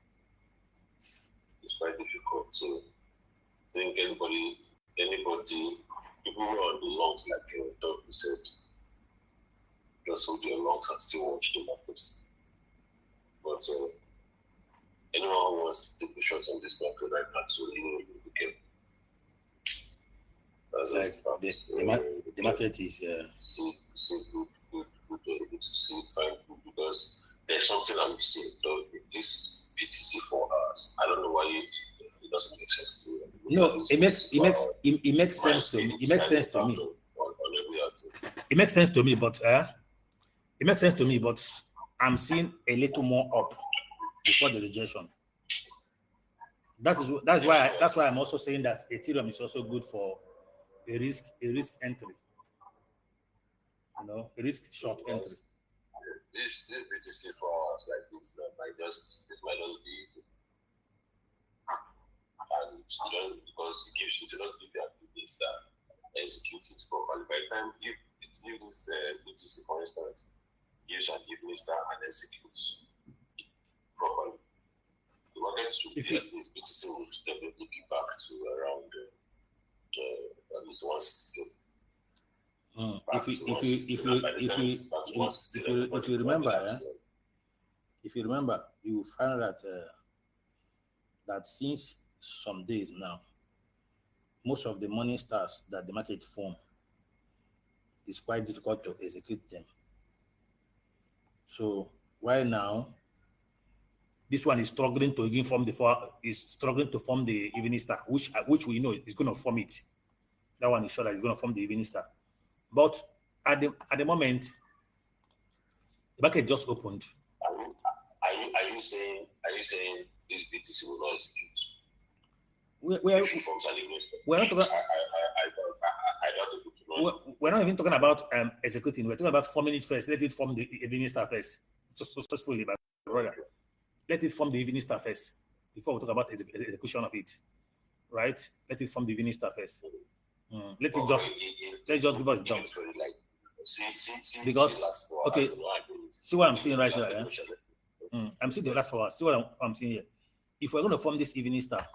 It's quite difficult to think anybody, people who are on the longs, like you said, just hold your longs and still watch the market. But anyone who wants to take the shots on this market right now, so you can. Like the market is see good, find good, because there's something I'm seeing. This BTC 4 hours, I don't know why it doesn't make sense to me. No, it makes sense to me. It makes sense to me. It makes sense to me, but I'm seeing a little more up before the rejection. That's why I'm also saying that Ethereum is also good for a risk entry. You know, a risk short entry. This BTC 4 hours like this might just be, and because it gives you to not give the activities that execute it properly. By the time you this BTC, for instance, gives an evening star and executes properly. The market should be at least BTC will definitely be back to around at least 160. If you remember, you find that since some days now, most of the morning stars that the market form is quite difficult to execute them. So right now, this one is struggling to even form the evening star, which we know is going to form it. That one is sure that it's going to form the evening star. But at the moment, the market just opened. Are you saying this BTC will not execute? We're not even talking about executing. We're talking about forming it first. Let it form the evening star first. Successfully, but brother, let it form the evening star first before we talk about execution of it. Right? Let it form the evening star first. Let's just give us the dump. Because okay, see what I'm seeing right here. I'm seeing the last 4 hours. See what I'm seeing here. If we're going to form this evening star,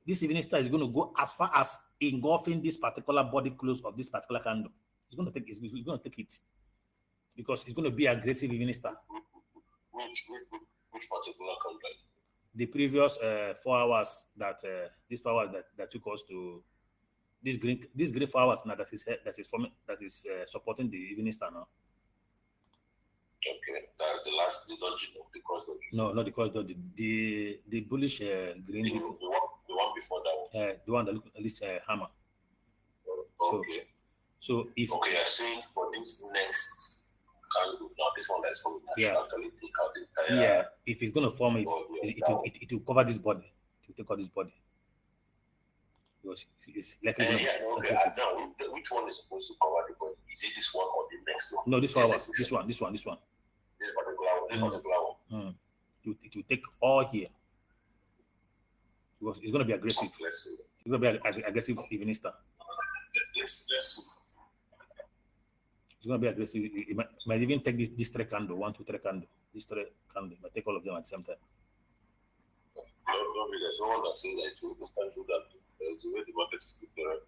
this evening star is going to go as far as engulfing this particular body close of this particular candle. It's going to take it because it's going to be aggressive evening star. Which particular candle? The previous 4 hours that these 4 hours that took us to this green 4 hours now that is supporting the evening star now. Okay, that's the cross dodge. No, not the cross dodge. The bullish green. The one before that one. The one that looks at least hammer. Okay. So if you're saying for this next candle now, this one that's coming, actually take out the entire. If it's going to form it will cover this body. It will take out this body. Because it's likely now, which one is supposed to cover the body? Is it this one or the next one? No, this one. This one. This particular one. It will take all here. Because it's going to be aggressive. It's going to be aggressive evening star. Let's see. It's going to be aggressive. It might even take this 3 candle, 1, 2, 3 candle. This 3 candle. It might take all of them at the same time. There's no one that says that you can't do that. There's the way the market is looking right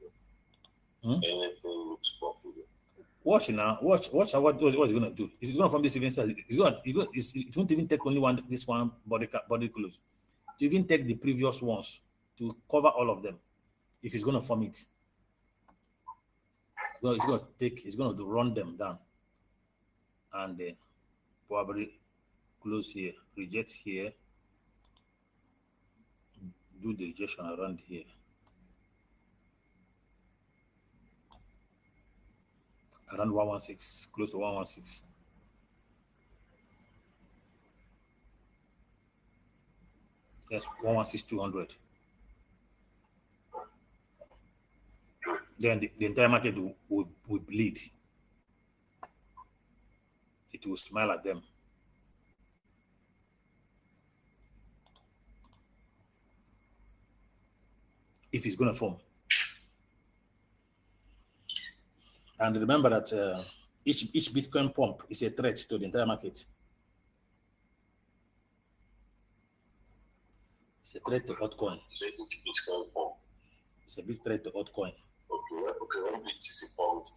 now. Anything looks possible. Watch now. Watch what it's going to do. If it's going to form this evening star, it won't even take only this one body close. To even take the previous ones to cover all of them. If it's going to form it, it's going to run them down and probably close here, reject here, do the rejection around here. Around 116, close to 116. Yes, 116,200. Then the entire market will bleed. It will smile at them. if it's going to form. And remember that each Bitcoin pump is a threat to the entire market. It's a threat to altcoin. Each Bitcoin pump. It's a big threat to altcoin. Okay, when BTC pumps,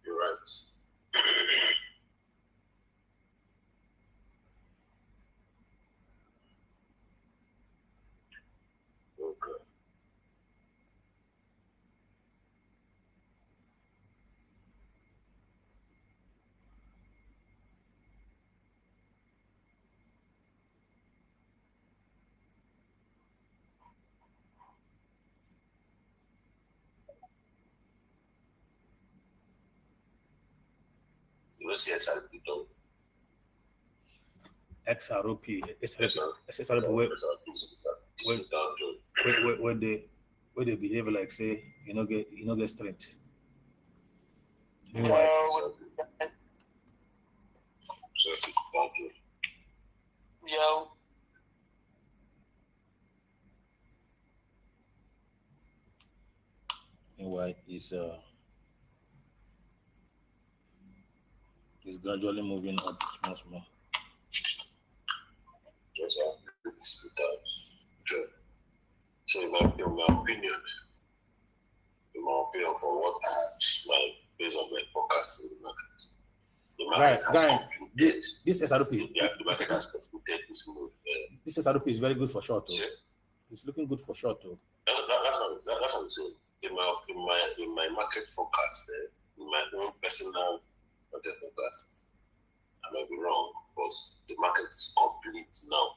you're right. Okay. You know, CSRP don't. XRP, SRP, where they behave like say you know get strength. Meanwhile, Yo. Meanwhile, is gradually moving up small. Yes, so in my opinion, for what I have based on my forecast in the market, this SRP, the market has completed this move. This SRP is very good for short. Yeah. It's looking good for short too. That's what I'm saying. In my market forecast, in my own personal market forecast, I might be wrong, because the market is complete now.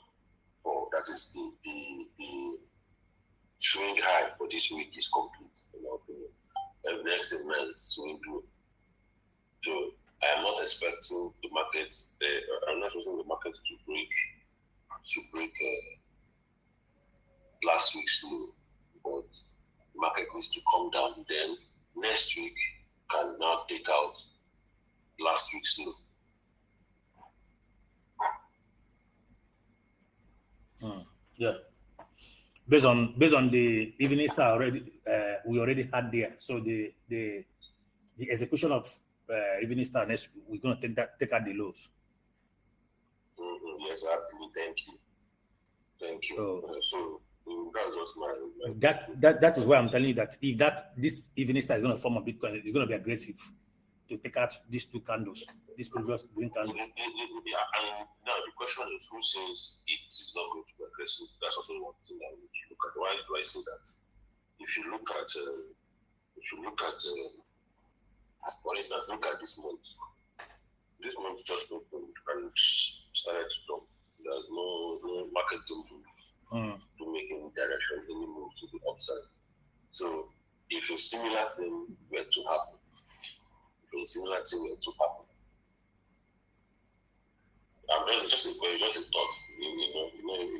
That is the swing high for this week is complete, in my opinion. And the next event is swing low. So I am not expecting the market. I'm not expecting the market to break last week's low, but the market needs to come down. Then next week can now take out last week's low. Yeah. Based on the evening star already, we already had there. So the execution of evening star next, we're gonna take out the lows. Yes, thank you. So that's just my that is why I'm telling you that if this evening star is gonna form a Bitcoin, it's gonna be aggressive to take out these two candles, this previous green candle. And now the question is, who says it is not going to be aggressive? That's also one thing I need to look at. Why do I say that? If you look at, for instance, look at this month. This month just opened and started to dump. There's no market to move to make any direction, any move to the upside. So if a similar thing were to happen, just a thought. You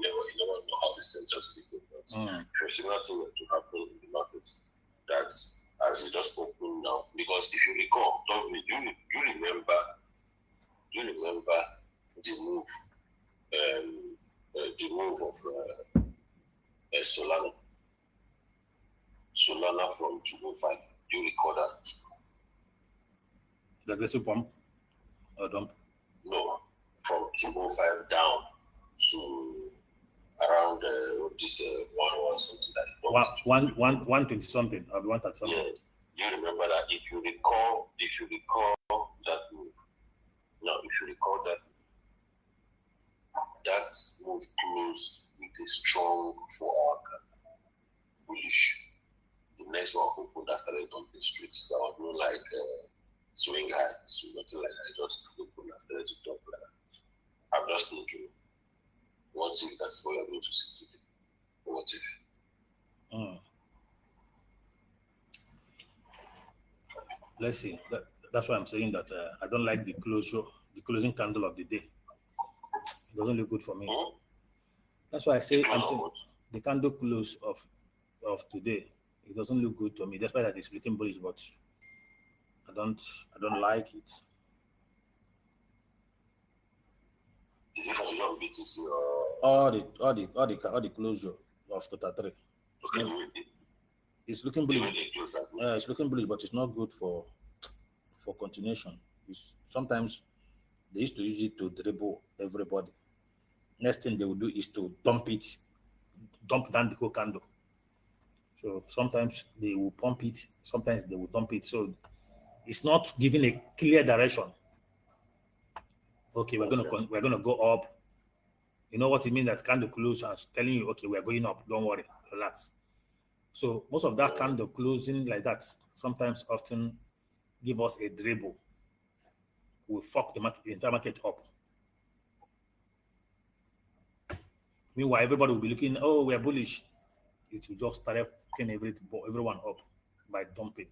never know how this thing just begins. If a similar thing were to happen in the market, that's as it just opened now. Because if you recall, do you remember the move of Solana from 205? Do you recall that? The aggressive pump or dump? No, from 205 down to around this 1 something like 120 something or 130 something. Yes. Do you remember that? If you recall that move, that move closed with a strong 4-hour bullish. The next one opened that started on the streets. That was more like swing high, so nothing like that. I just opened and started to talk like that. I'm just thinking, what if that's what you're going to see today? What if? Let's see. That's why I'm saying that I don't like the closing candle of the day. It doesn't look good for me. That's why I'm saying the candle close of today. It doesn't look good to me. Despite that it's looking bullish, but I don't like it. Is it for your BTC or all the closure of Total 3? okay? It's looking bullish. It's looking bullish, but it's not good for continuation. Sometimes they used to use it to dribble everybody. Next thing they will do is to dump down the whole candle. So sometimes they will pump it, sometimes they will dump it. So it's not giving a clear direction. Okay, we're gonna go up. You know what it means, that candle close and telling you, okay, we're going up. Don't worry, relax. So most of that candle closing like that sometimes often give us a dribble. We fuck the entire market up. Meanwhile, everybody will be looking, oh, we're bullish. It will just start fucking everyone up by dumping.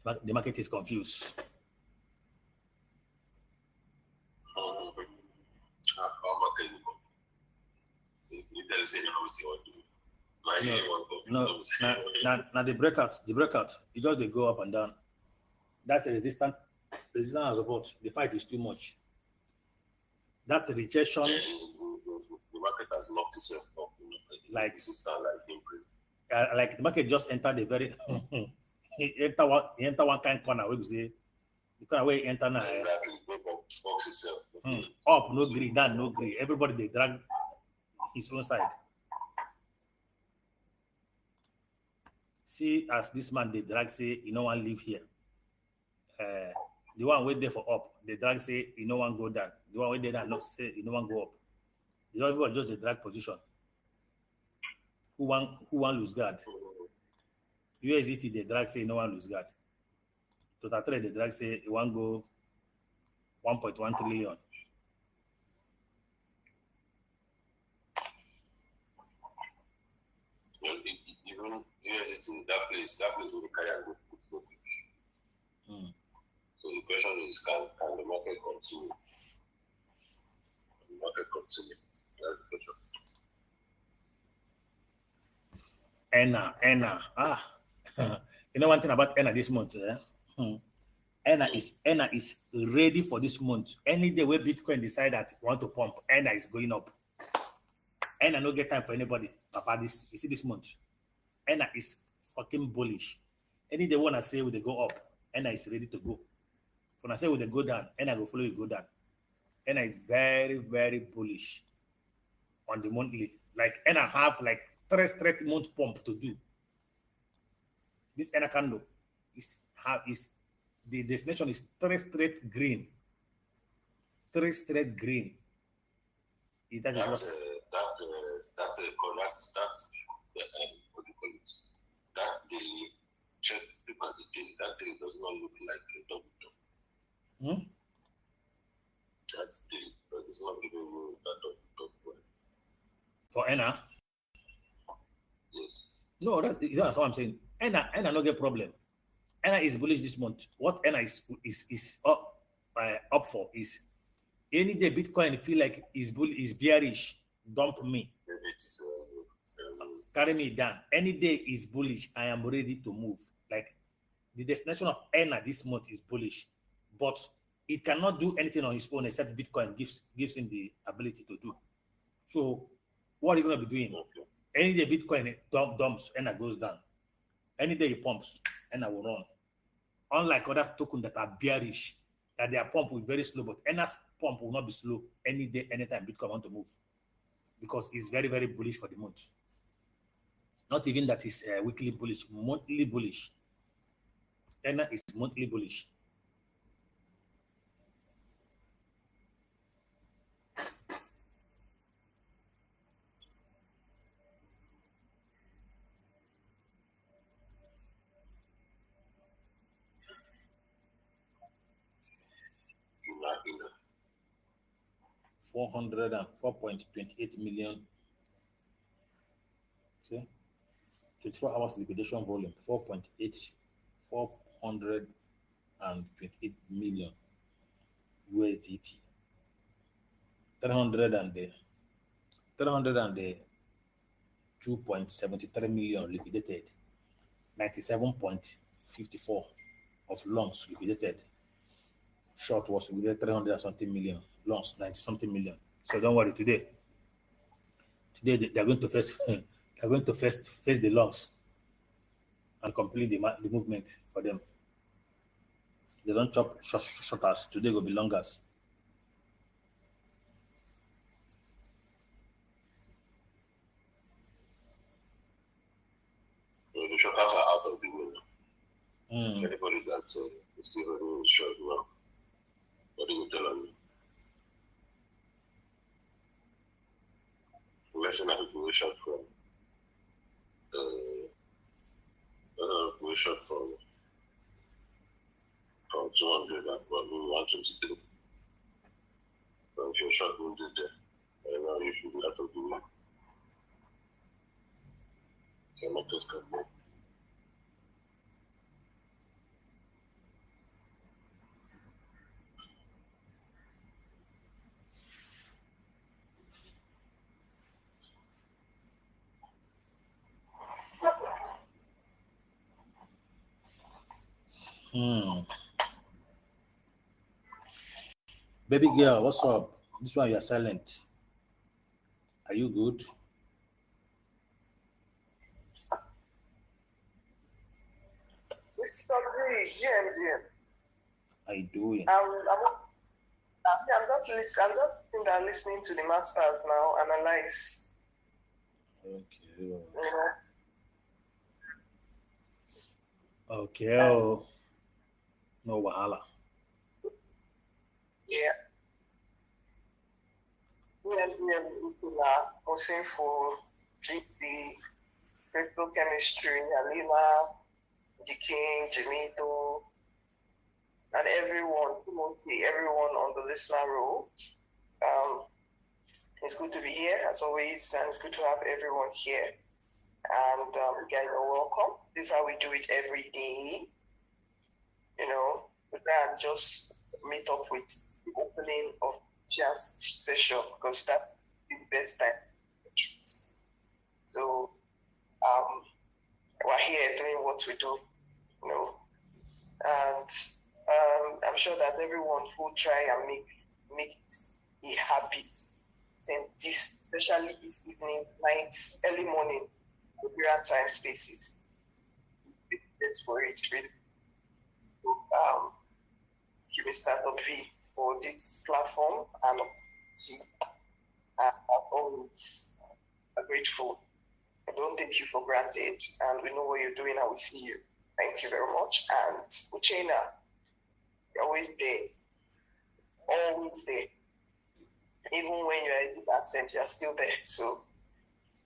But the market is confused. No, now the breakout, you just they go up and down. That's a resistance and support. The fight is too much. That rejection, the market has locked itself up. Like like the market just entered a very he enter one kind of corner where we say the corner where he enter now. Exactly. Box itself. Up, no green, down, no green. Everybody they drag his own side. See, as this man they drag say, you know one live here. The one wait there for up, the drag say, you know one go down. The one wait there that not say, you know one go up. The everybody just the drag position. Who want lose guard? USDT the drag say no one lose guard. Total trade the drag say you want go 1.1 trillion. Even USDT, that place will carry a good footage. So the question is, can the market continue? Can the market continue? That's the question. ENA. You know one thing about ENA this month, ENA is ready for this month. Any day where Bitcoin decide that want to pump, ENA is going up. ENA no get time for anybody. Papa, you see this month, ENA is fucking bullish. Any day wanna say will they go up, ENA is ready to go. When I say will they go down, ENA will follow you go down. ENA is very, very bullish on the monthly. Like ENA have like 3 straight month pump to do. This ENA candle is the destination is 3 straight green. 3 straight green. That is what what do you call it? That daily check look at the daily. That thing does not look like a double top. That's daily, but it's not even that double top. For ENA? Yes. No, that's what I'm saying. ENA no get problem. ENA is bullish this month. What ENA is up for is any day Bitcoin feel like is bearish, dump me. Carry me down. Any day is bullish, I am ready to move. Like the destination of ENA this month is bullish, but it cannot do anything on its own except Bitcoin gives him the ability to do. So what are you going to be doing? Okay. Any day Bitcoin dumps, ENA goes down. Any day it pumps, ENA will run. Unlike other tokens that are bearish, that their pump will be very slow, but ENA's pump will not be slow any day, anytime Bitcoin want to move, because it's very, very bullish for the month. Not even that is weekly bullish, monthly bullish. ENA is monthly bullish. 404.28 million. See, 24 hours liquidation volume 428 million USDT. 302.73 million liquidated. 97.54 of longs liquidated. Short was liquidated 300 and something million. Longs 90 something million. So don't worry today. Today they're going to face face the longs and complete the movement for them. They don't chop shorters. Today will be longers. The shorters are out of the window. Anybody that's still short now, what do you tell them? Imagine that we were short from we short from 200 and we want to do. So if you're short, we'll do that. And now you should be out of the window. Cannot just come back. Baby girl, what's up? This one you're silent. Are you good? Mr. GM. How you doing? I'm just sitting there listening to the masters now, analyze. Okay. Yeah. Okay. Oh. No wahala. Yeah. Hossein for GT, Cryptochemistry, Halima, The King, Jamito, and everyone on the listener row. It's good to be here as always, and it's good to have everyone here. And you guys are welcome. This is how we do it every day. You know, we can just meet up with the opening of just session because that's the best time. So we're here doing what we do, you know, and I'm sure that everyone will try and make it a habit. And this, especially this evening, nights, early morning, Nigerian time spaces. It's for it really. You will start up for this platform, and I'm always grateful. I don't take you for granted, and we know what you're doing, and we see you. Thank you very much. And Uchena, you're always there. Always there. Even when you're absent, you're still there. So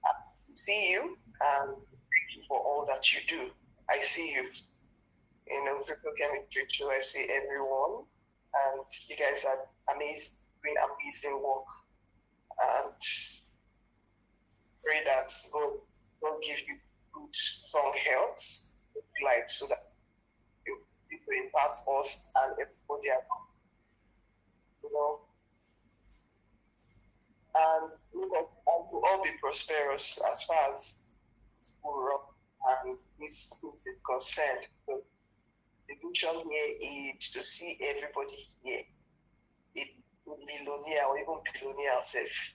I see you, and thank you for all that you do. I see you. You know, Cryptochemistry too, I see everyone, and you guys are amazing, doing amazing work. And pray that God give you good, strong health, life, so that you will impact us and everybody around. You know, and we will all be prosperous as far as school run and this is concerned. So the vision here is to see everybody here, it millionaire or even billionaire self,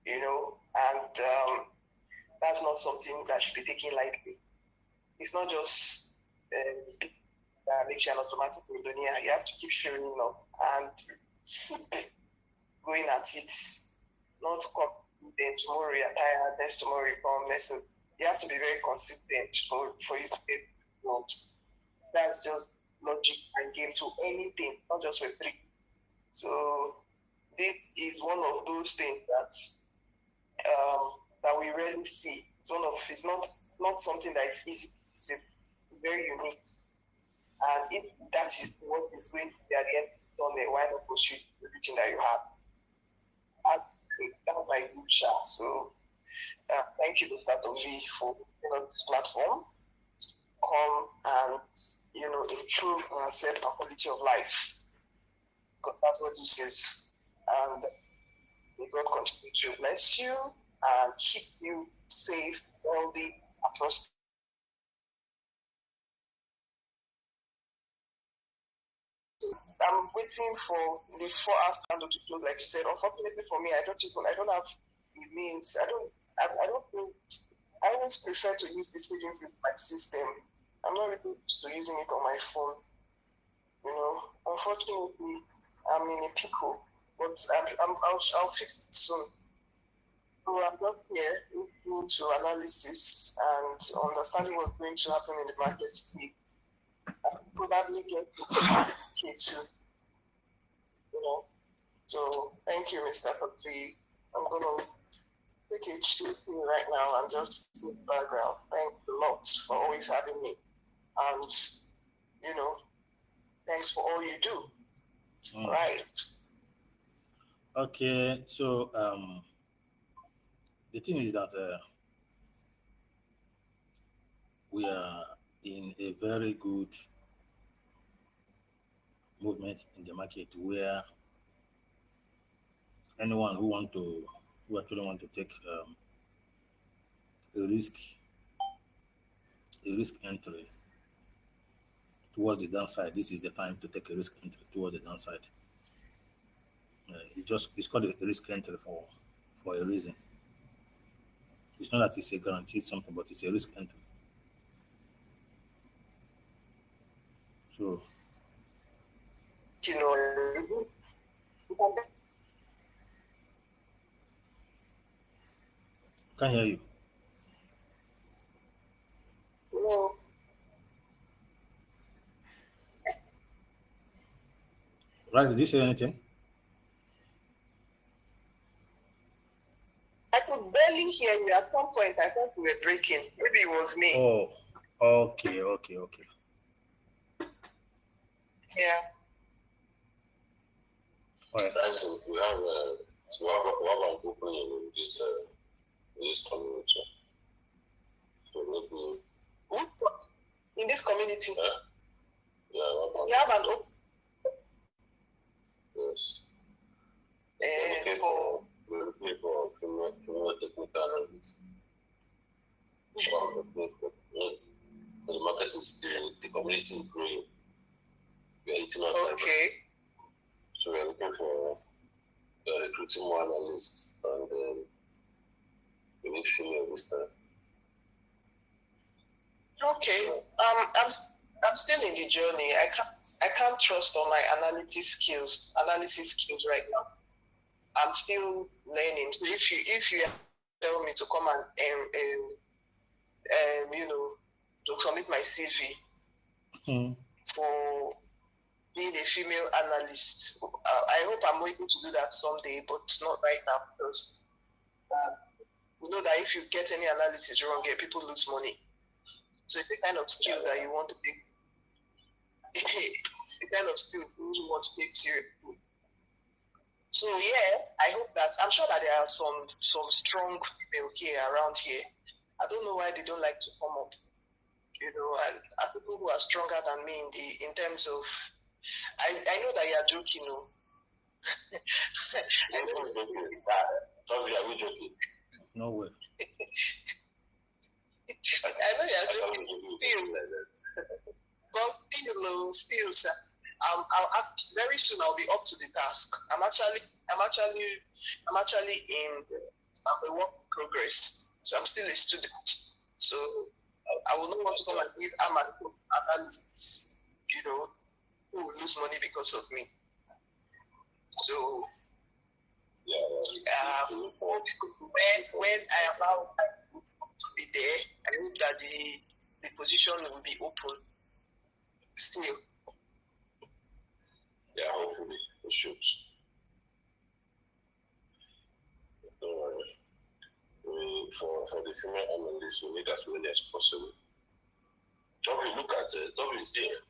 you know, and that's not something that should be taken lightly. It's not just that makes you an automatic millionaire. You have to keep showing up and going at it. Not come then tomorrow you're tired, next tomorrow you come. You have to be very consistent for you to get what. That's just logic and game to anything, not just Web3. So this is one of those things that we rarely see. It's not something that is easy. It's very unique. And if that is what is going to be at the end of the tunnel, why not pursue everything that you have? that was my good shot. So thank you, Mr. Tovi, for this platform. Come and improve ourselves and quality of life. Because that's what this is. And may God continue to bless you and keep you safe, healthy, and prosperous. I'm waiting for the 4 hours candle to close, like you said. Unfortunately for me, I don't have the means. I don't think. I always prefer to use the trading with my system. I'm not really used to using it on my phone. Unfortunately, I'm in a pickle, but I'll fix it soon. So I'm just here listening to analysis and understanding what's going to happen in the market today. I'll probably get to K2. So thank you, Mr. Papi. I'm gonna take a chill right now and just in the background. Thanks a lot for always having me. And thanks for all you do. Right. Okay, so the thing is that we are in a very good movement in the market where anyone who actually want to take a risk entry towards the downside, this is the time to take a risk entry towards the downside. It's called a risk entry for a reason. It's not that it's a guaranteed something, but it's a risk entry. So, can't hear you. No. Right, did you say anything? I could barely hear you. At some point, I thought you were breaking. Maybe it was me. Oh, okay. Yeah. All right. We have an opening in this community. So maybe in this community. Yeah, you have an open. Yes. We're looking for female technical analysts. The market is the community is growing. We are eating up. Okay. So we are looking for recruiting more analysts and we need female this time. Okay. I'm still in the journey. I can't trust on my analysis skills right now. I'm still learning. So if you tell me to come and to submit my CV for being a female analyst, I hope I'm able to do that someday, but not right now because we know that if you get any analysis wrong, people lose money. So it's the kind of skill that you want to take. It's the kind of skill you want to take seriously. So yeah, I hope that I'm sure that there are some strong people around here. I don't know why they don't like to come up. And people who are stronger than me in terms of. I know that you are joking, no. I know you're joking. Sorry, are we joking? No way. I know you are joking. Still, but still, sir. Very soon I'll be up to the task. I'm actually in a work in progress. So I'm still a student. So I will not want to come and give analysis, who will lose money because of me. So when I am now to be there, I hope that the position will be open still. Yeah, hopefully it should. For the female analysts, we need as many as possible. Toby, look at Toby is here.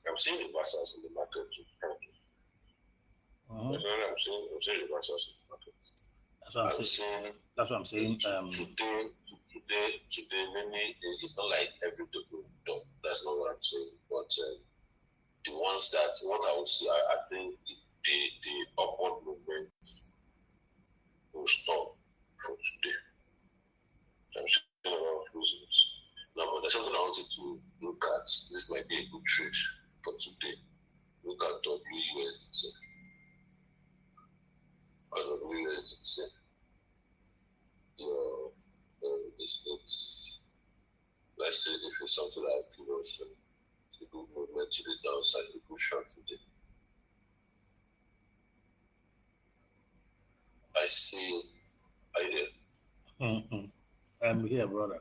I'm seeing the vessels in the market too. Uh-huh. I'm saying reversal supermarket. That's what I'm saying. That's what I'm saying. Today, many it's not like every dog. That's not what I'm saying. But the ones that what I would say, I think the upward movement will stop from today. So I'm saying a lot of reasons. Now, but there's something I wanted to look at. This might be a good trade for today. Look at WUSD. WUSD. It's let's say if it's something like a good movement to the downside, a good short today. I see. I there. I'm here, brother.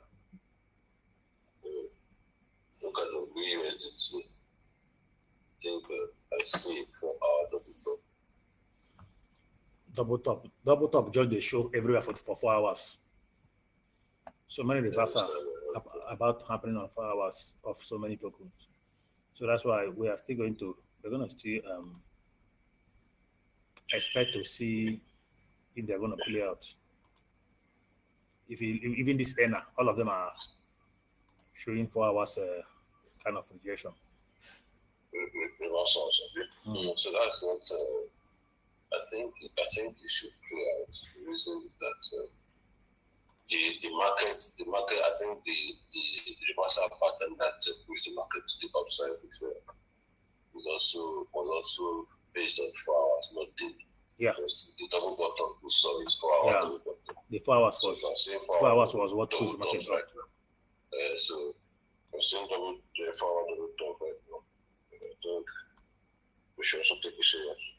Look at the WUSD. I think I see 4 hour double top just they show everywhere for 4 hours. So many reversals about happening on 4 hours of so many tokens. So that's why we're going to still expect to see if they're going to play out. Even this ENA, all of them are showing 4 hours kind of rejection. Reversals. So that's what I think it should play out. The reason is that the market, I think the reversal pattern that pushed the market to the upside before was also based on 4 hours, not daily. Yeah. Because the double bottom we saw is 4 hours double bottom. The 4 hours was 4 hours was what pushed the market right now. So we're seeing 4 hour double top right now. I think we should also take it serious.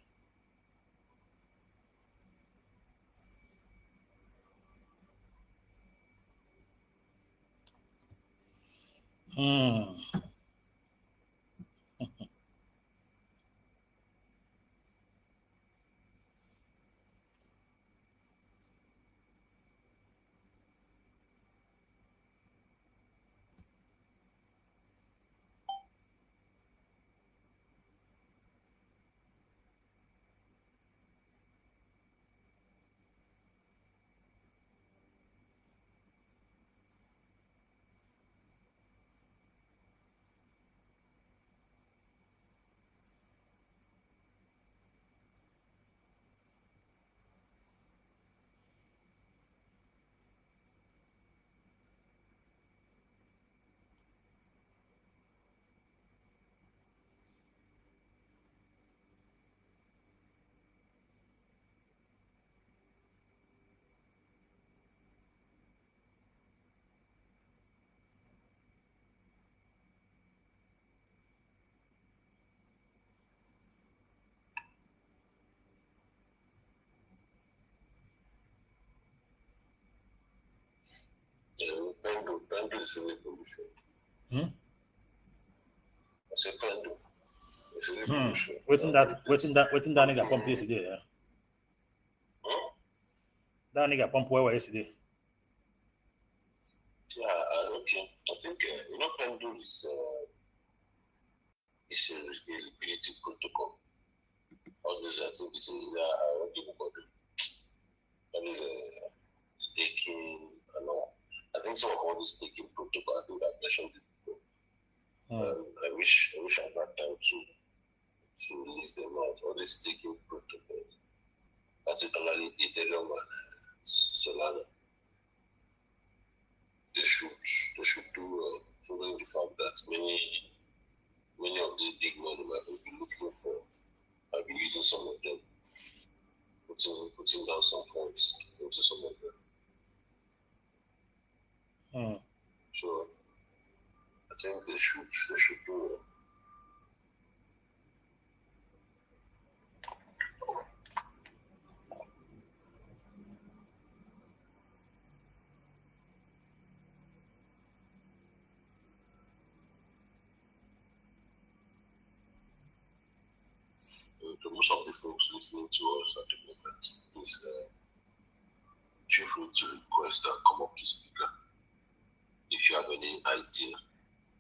Pendu is really pollution. I say Pendu. It's really pollution. Waiting that nigga pump yesterday, yeah. That nigga pump where yesterday. Yeah, okay. I think Pendu is a liquidity protocol. All this I think is what people call it. That is staking and all. I think some of all these staking protocol, I think I've mentioned it before. I wish I've had time to release them out. All these staking protocols, particularly Ethereum and Solana, they should do following the fact that many of these big money might be looking for, might be using some of them, putting down some funds into some of them. So I think they should do it. To most of the folks listening to us at the moment, please feel free to request and come up to speaker. If you have any idea,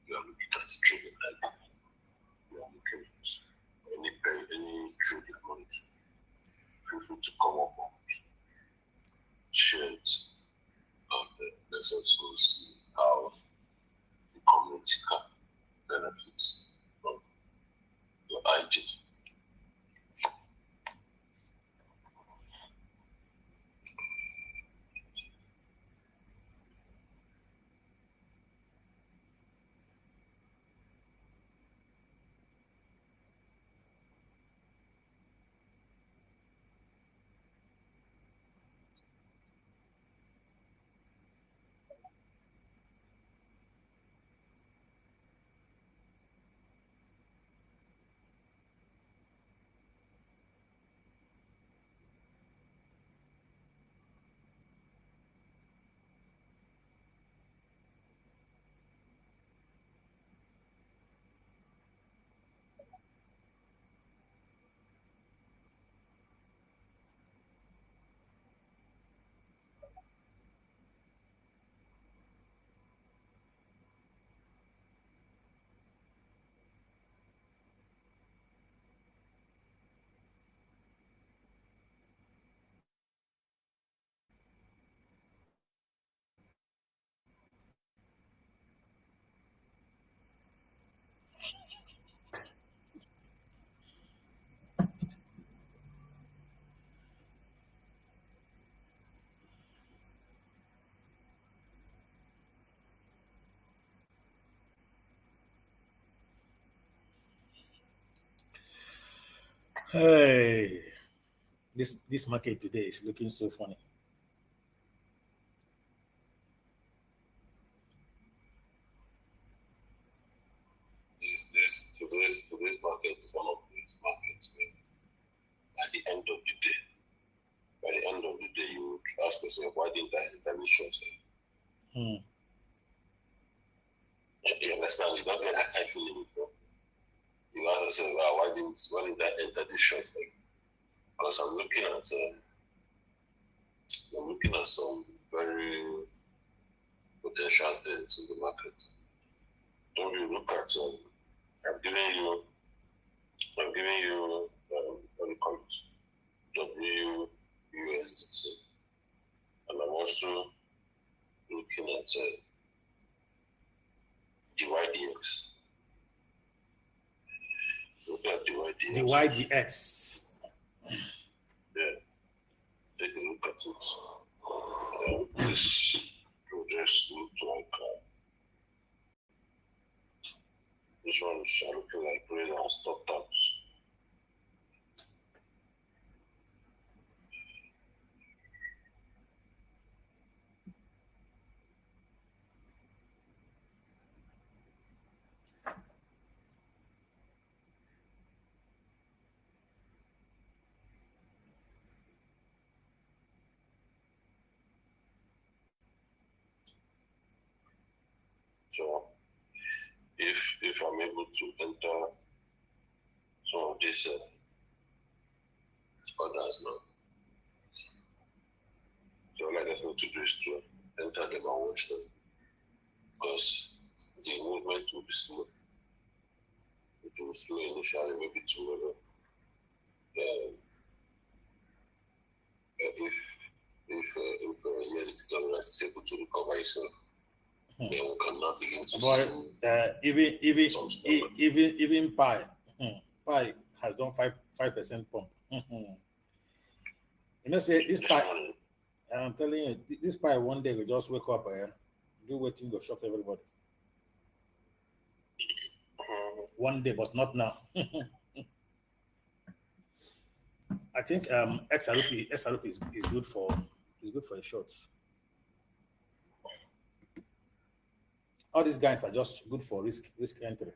you are looking at trading idea, you are looking at any trading money, to come up with shares, and let's also see how the community can benefit from your idea. Hey, this market today is looking so funny. Today's market is one of these markets where at the end of the day, you would ask yourself, why didn't I enter this short term? Hmm. You understand? You don't get that kind of feeling before. You ask yourself, why didn't I enter this short term? Because I'm looking at some very potential things in the market. Don't you look at I'm giving you what do you call it? WUSDT. And I'm also looking at DYDX. Look at DYDX. DYDX. Yeah. Take a look at it. This projects look like this one is looking like really has stopped out. So if I'm able to enter some of these others now, so all I just need to do is to enter them and watch them, because the movement will be slow. It will be slow initially, maybe tomorrow. If yes, it's able to recover itself, then we cannot begin to But even Pi, Pi has done 5% pump. You know, say this Pi. I'm telling you, this Pi one day will just wake up and do waiting to shock everybody. One day, but not now. I think XRP is good for the shorts. All these guys are just good for risk entry.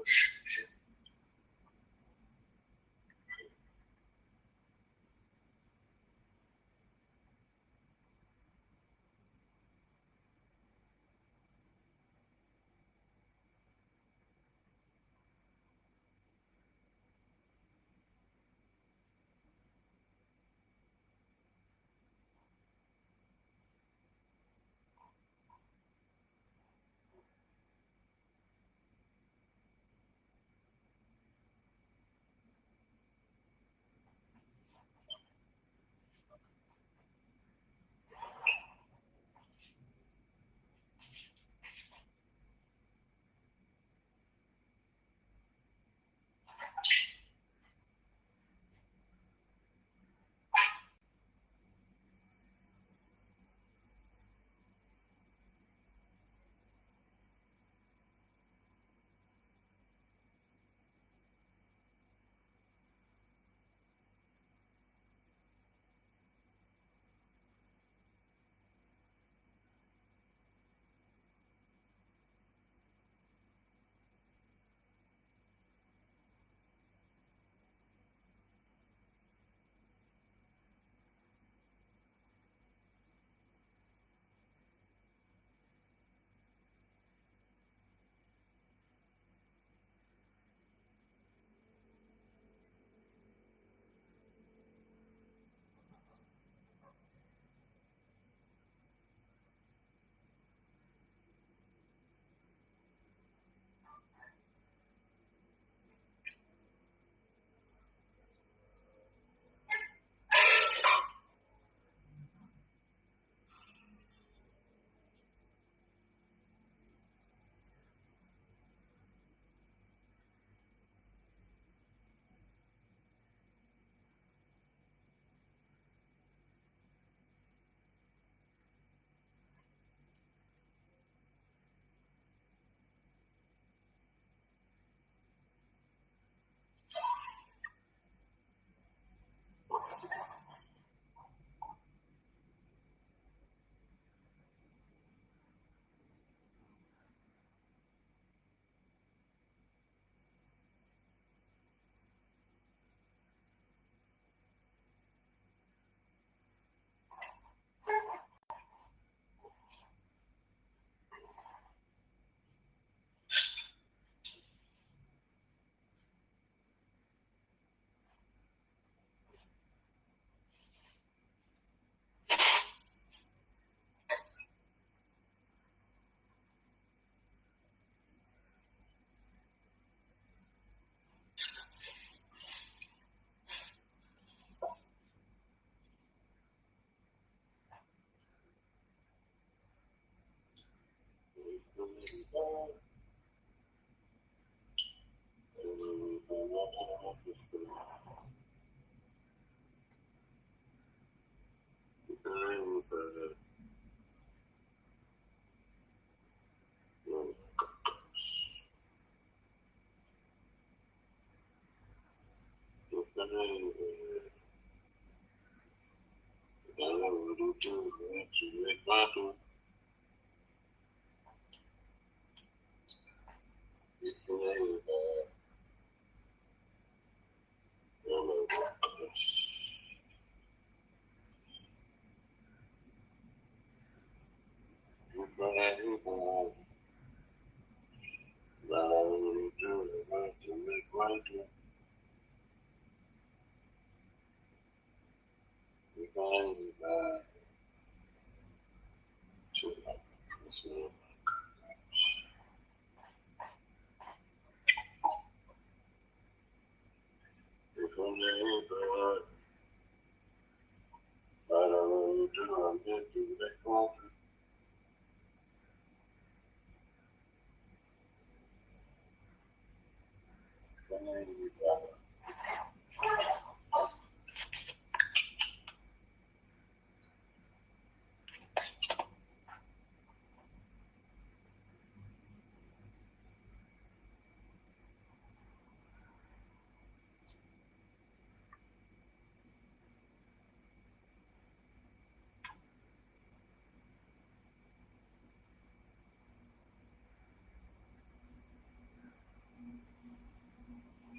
negotiation.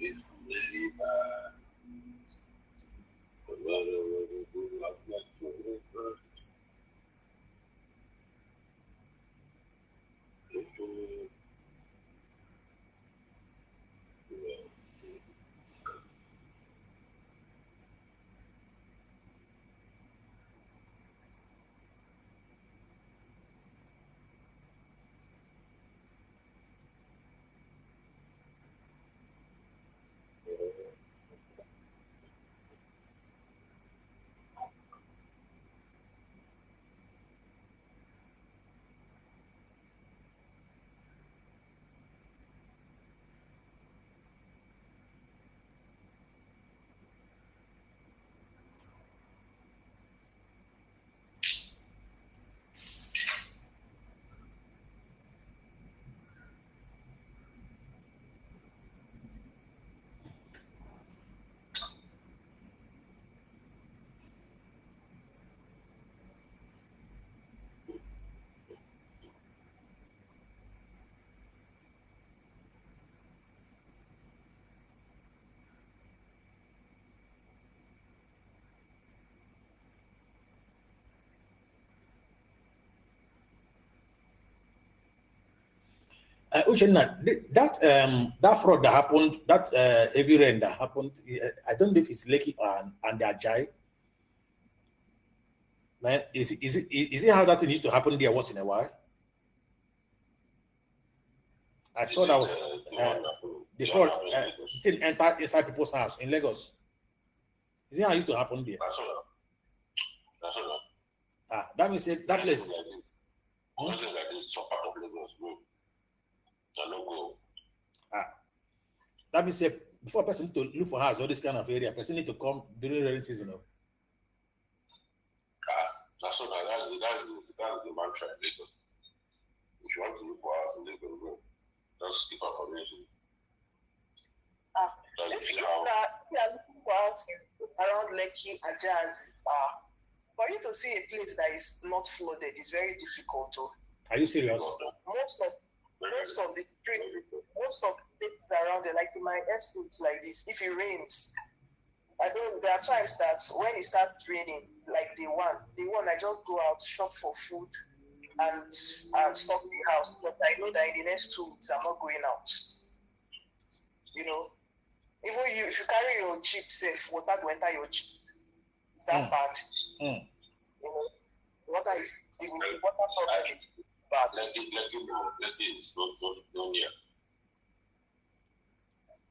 It's really Uchenna, that fraud that happened, that heavy rain that happened, I don't know if it's Lekki and the Ajay. Man, is it how that thing used to happen there once in a while? I saw that was before it didn't enter inside people's house in Lagos. Is it how it used to happen there? That's all. Ah, that means that place. Something like this, some part of Lagos, bro. That means before a person to look for house or this kind of area, person need to come during rainy season. That's the mantra in Lagos. If you want to look for house in Lagos, bro, just keep up for music. If you are looking for house around Lekki and Jazz, for you to see a place that is not flooded is very difficult. Are you serious? Most of the places around there, like in my estates like this, if it rains, there are times that when it starts raining, like day one, I just go out, shop for food and stock the house. But I know that in the next 2 weeks, I'm not going out. You know, even if you carry your jeep safe, water will enter your jeep. It's that bad. You know, water the water problem is bad. Let it is no near.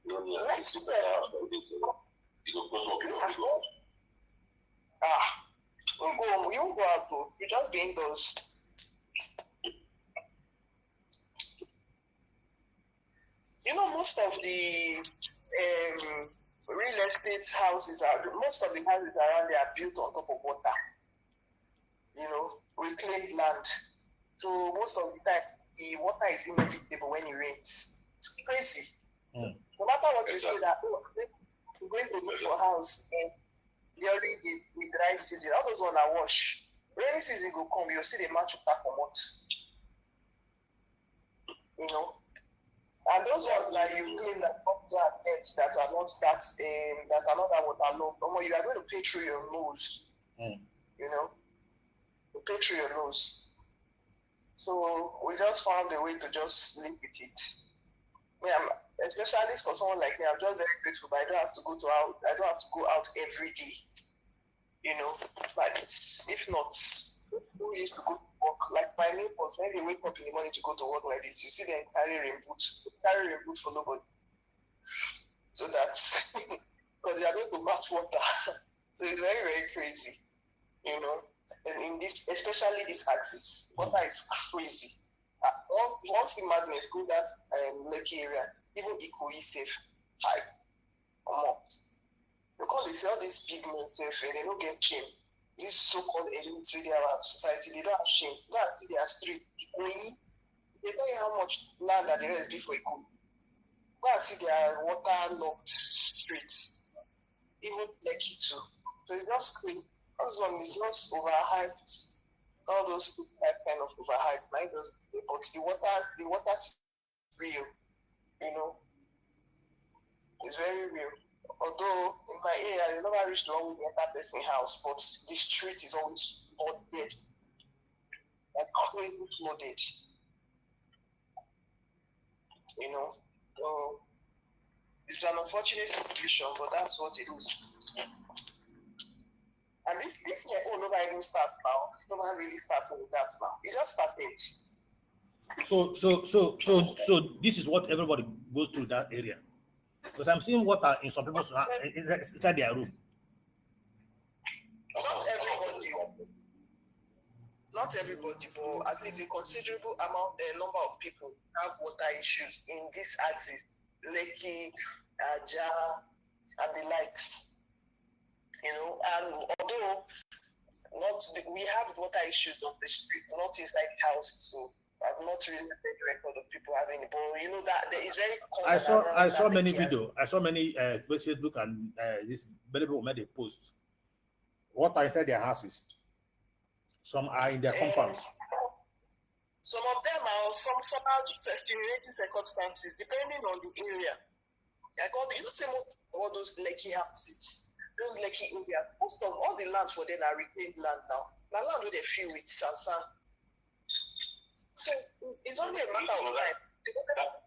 No near. Like You see the house like this, you go close up, you go. You won't go out though. You just be indoors. You know, most of the real estate houses most of the houses around there are built on top of water. You know, reclaimed land. So most of the time, the water is inevitable when it rains. It's crazy. No matter what you say that, you're going to look for a house and during the dry season, all those ones are wash. Rainy season will come, you'll see the match back for months. You know? And those ones that you claim that debts that are not that waterlogged, you are going to pay through your nose. You know? You pay through your nose. So we just found a way to just live with it. Especially for someone like me, I'm just very grateful, but I don't have to go out every day. You know, but if not, who used to go to work? Like my neighbors, when they wake up in the morning to go to work like this, you see them carry rain boots for nobody. So that's because they are going to match water. So it's very, very crazy. You know, and in this, especially this axis, water is crazy. Once the madness go that Lekki area, even Ikoyi safe, high, more. Because they sell these big men safe and they don't get shame. This so-called elite really Arab society, they don't have shame. Go and see their street, Ikoyi. They tell you how much land that the rest be for Ikoyi. Go and see their water-logged streets. Even Lekki too. So it's just crazy. This one is just overhyped. All those kind of overhyped. Like those, but the water's real. You know. It's very real. Although in my area, you never reach the one we enter person house, but the street is always flooded, like crazy flooded. You know, so it's an unfortunate situation, but that's what it is. And this year, never even start now. Never really starting with that now. It just started. So this is what everybody goes through that area. Because I'm seeing water in some people's inside their room. Not everybody. Not everybody, but at least a considerable amount, number of people have water issues in this axis. Lekki, Aja, and the likes. You know, and although we have water issues on the street, not inside houses, so I've not really had a record of people having it. But you know that there is very common. I saw many videos. I saw many Facebook and this many people made a post. Water inside their houses. Some are in their compounds. Some of them are some are stimulating circumstances depending on the area. Like all those Lekki houses, those Lekki areas, most of all the lands for them are reclaimed land now. The land where they fill with sand. So it's only a matter of time.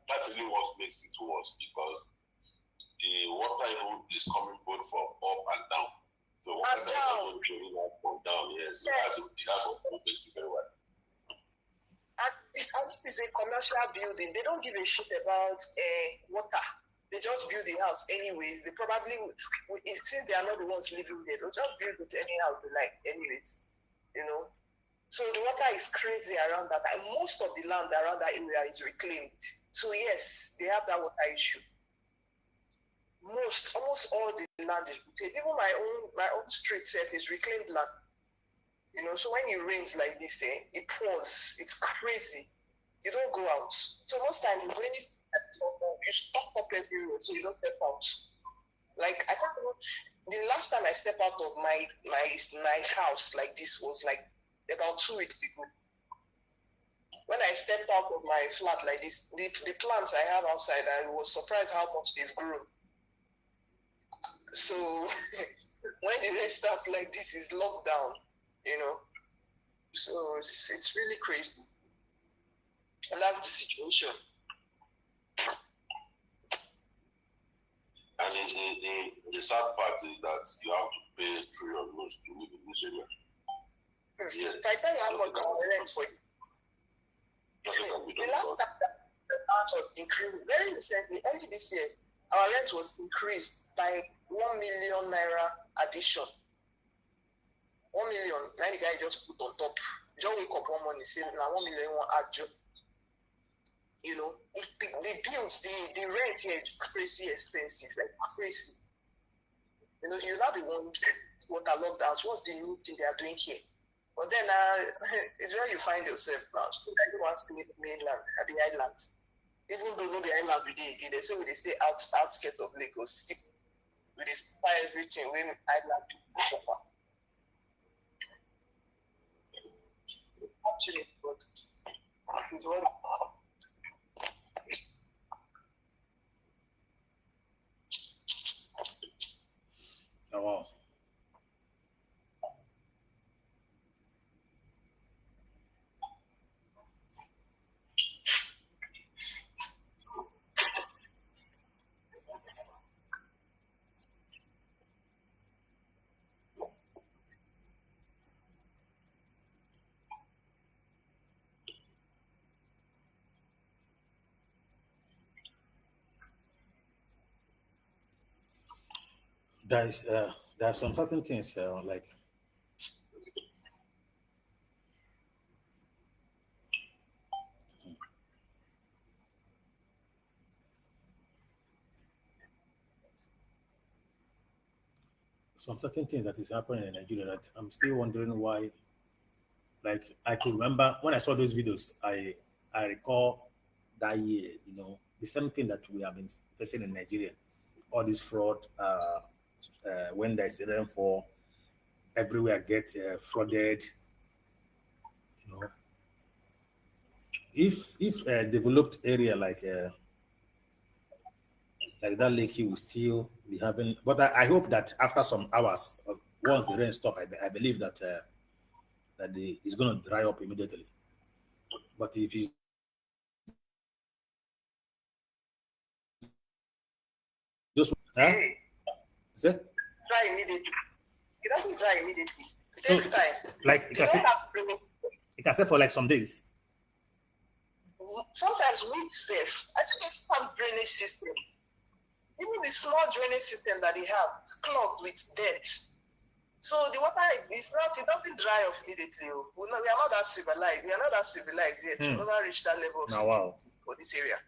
That's really what makes it worse, because the water even is coming both from up and down. The water that is also draining up from down, yes. So that's what makes it very well. And it's a commercial building. They don't give a shit about water. They just build the house anyways. They probably, since they are not the ones living there, they'll just build it any house they like anyways. You know? So the water is crazy around that. And most of the land around that area is reclaimed. So yes, they have that water issue. Almost all the land is reclaimed. Even my own street set is reclaimed land. You know, so when it rains like this, it pours. It's crazy. You don't go out. So most times when it's you stock up everywhere, so you don't step out. Like I can't remember the last time I stepped out of my house like this was like about 2 weeks ago. When I stepped out of my flat like this, the plants I have outside, I was surprised how much they've grown. So when the rain starts like this, is lockdown, you know. So it's really crazy. And that's the situation. And the sad part is that you have to pay through your nose to live in this area. Yes. If I tell you how much our rent for you, the last time that increased, very recently, early this year, our rent was increased by 1 million naira addition. 1 million. Now the guy just put on top. Just wake up one morning, say, now 1 million won't add you. You know, the bills, the rent here is crazy expensive, like crazy. You know, you'll not be wondering what are lockdowns, what's the new thing they are doing here. But then it's where you find yourself now. So everyone stay in the mainland, at the island. Even though no the island we did again, they say we stay outskirts of Lagos, we spy everything when island people suffer. Actually, but it's what. Oh, wow. There are some certain things like some certain things that is happening in Nigeria that I'm still wondering why. Like I could remember when I saw those videos, I recall that year, you know, the same thing that we have been facing in Nigeria, all this fraud. When there's a rainfall, everywhere gets flooded. You know, if a developed area like like that lake will still be having. But I hope that after some hours, once the rain stop, I believe that it's going to dry up immediately. But if it's just is it? Dry immediately. It doesn't dry immediately. It takes time. Like it can stay for like some days. Sometimes weeks safe. I think they have drainage system. Even the small drainage system that they have is clogged with dirt. So the water is not, it doesn't dry off immediately. We are not that civilized. We are not that civilized yet. We never reached that level of civilization for this area.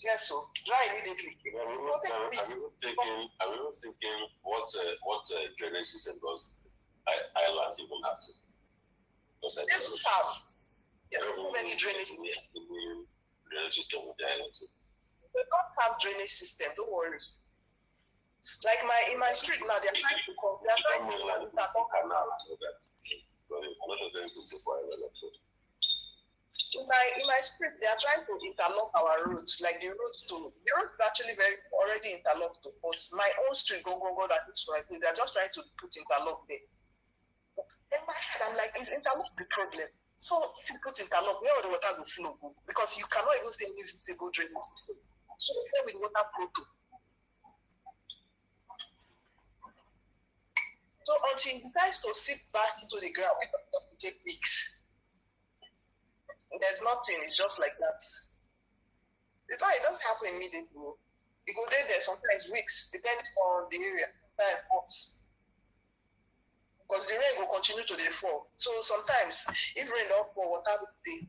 Yes, so dry immediately. I'm even thinking what drainage system does Ireland even have to? Because they don't have. There are so many drainage systems. Drainage system with the island. They don't have drainage system. Don't worry. Like in my street now, they're trying to come. They're trying to in my street, they are trying to interlock our roads. Like the road is actually already interlocked. But my own street, go that is right. They're just trying to put interlock there. In my head, I'm like, is interlock the problem? So if you put interlock, where will the water will flow? Because you cannot even say invisible drainage system. So here with water protocol. So until he decides to seep back into the ground, it will take weeks. There's nothing, it's just like that. It's why it doesn't happen immediately. You go there sometimes weeks, depending on the area, sometimes months. Because the rain will continue to fall. So sometimes, if rain don't fall, water will stay.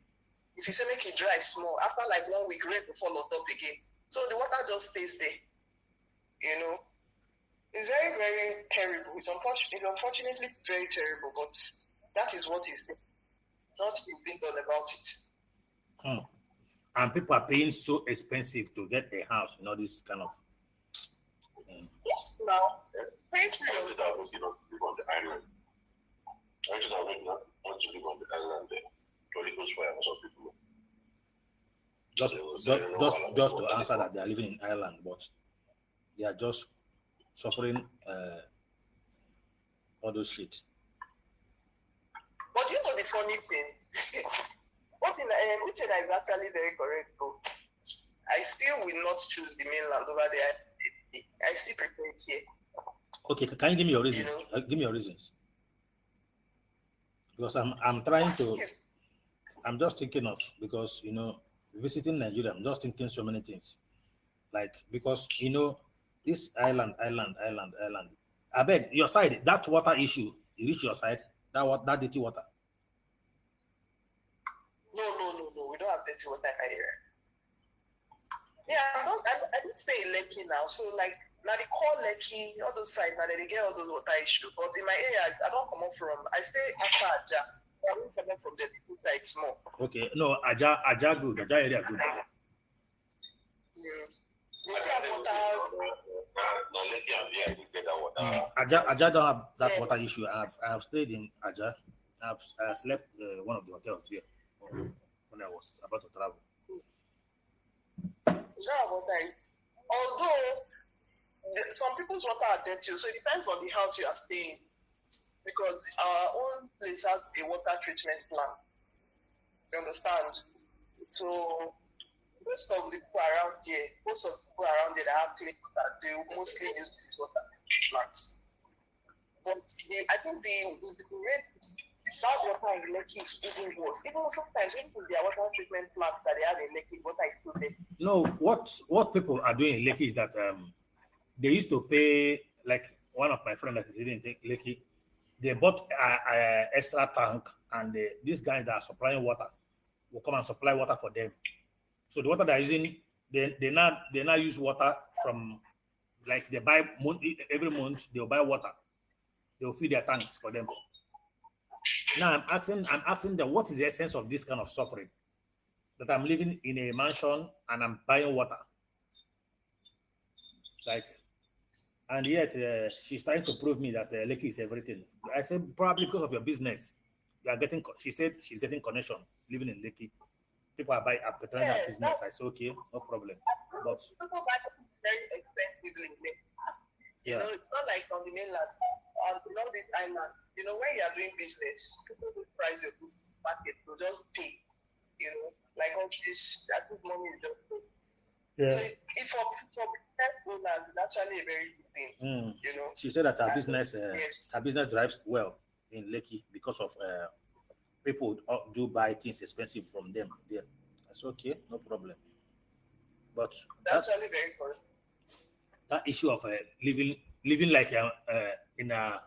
If you say make it dry small, after like 1 week, rain will fall on top again. So the water just stays there. You know? It's very, very terrible. It's unfortunately very terrible, but that is what is there. Nothing is being done about it. And people are paying so expensive to get a house, this kind of. Yes, now. I want to live on the island. I want to live on the island there. Holy Ghost fire for some people. Just to answer that they are living in Ireland, but they are just suffering all those shit. But you know the funny thing, which is actually very correct though. I still will not choose the mainland over there. I still prefer it here. Okay, can you give me your reasons? Give me your reasons. Because I'm trying to. I'm just thinking of, because visiting Nigeria, I'm just thinking so many things. Like, because this island. I beg your side, that water issue, you reach your side, that dirty water. No. We don't have dirty water in my area. Yeah, I don't stay in Lekki now. So like now they call Lekki, all those sides, now they get all those water issues. But in my area, I don't come up from. I stay after Aja. I don't come up from the people side small. Okay, no, Aja good. Aja area good. Aja don't have that water issue. I've stayed in Aja. I slept one of the hotels there when I was about to travel. Although some people's water are dirty, so it depends on the house you are staying. Because our own place has a water treatment plant. You understand? So most of the people around here that have clean water, they mostly use these water plants. But I think the rate bad water in Lekki is even worse. Even sometimes with their water treatment plants that they have in Lekki, water is still there. No, what people are doing in Lekki is that they used to pay, like one of my friends that is living in Lekki, they bought an extra tank, and these guys that are supplying water will come and supply water for them. So the water they're using, they now use water from, like they buy every month, they'll buy water. They'll feed their tanks for them. Now I'm asking them, what is the essence of this kind of suffering? That I'm living in a mansion and I'm buying water. Like, and yet she's trying to prove me that Lekki is everything. I said, probably because of your business. You are getting, she said she's getting connection living in Lekki. People are buying her business. I said, okay, no problem. But people buy very You know, it's not like on the mainland. You know, this island, you know, when you are doing business, people will price your business market to just pay. You know, like all this, that good money is just pay. So if for business owners, it's actually a very good thing. You know, she said that her business drives well in Lekki because of people do buy things expensive from them there. That's okay, no problem. But that's actually very good. That issue of living like in a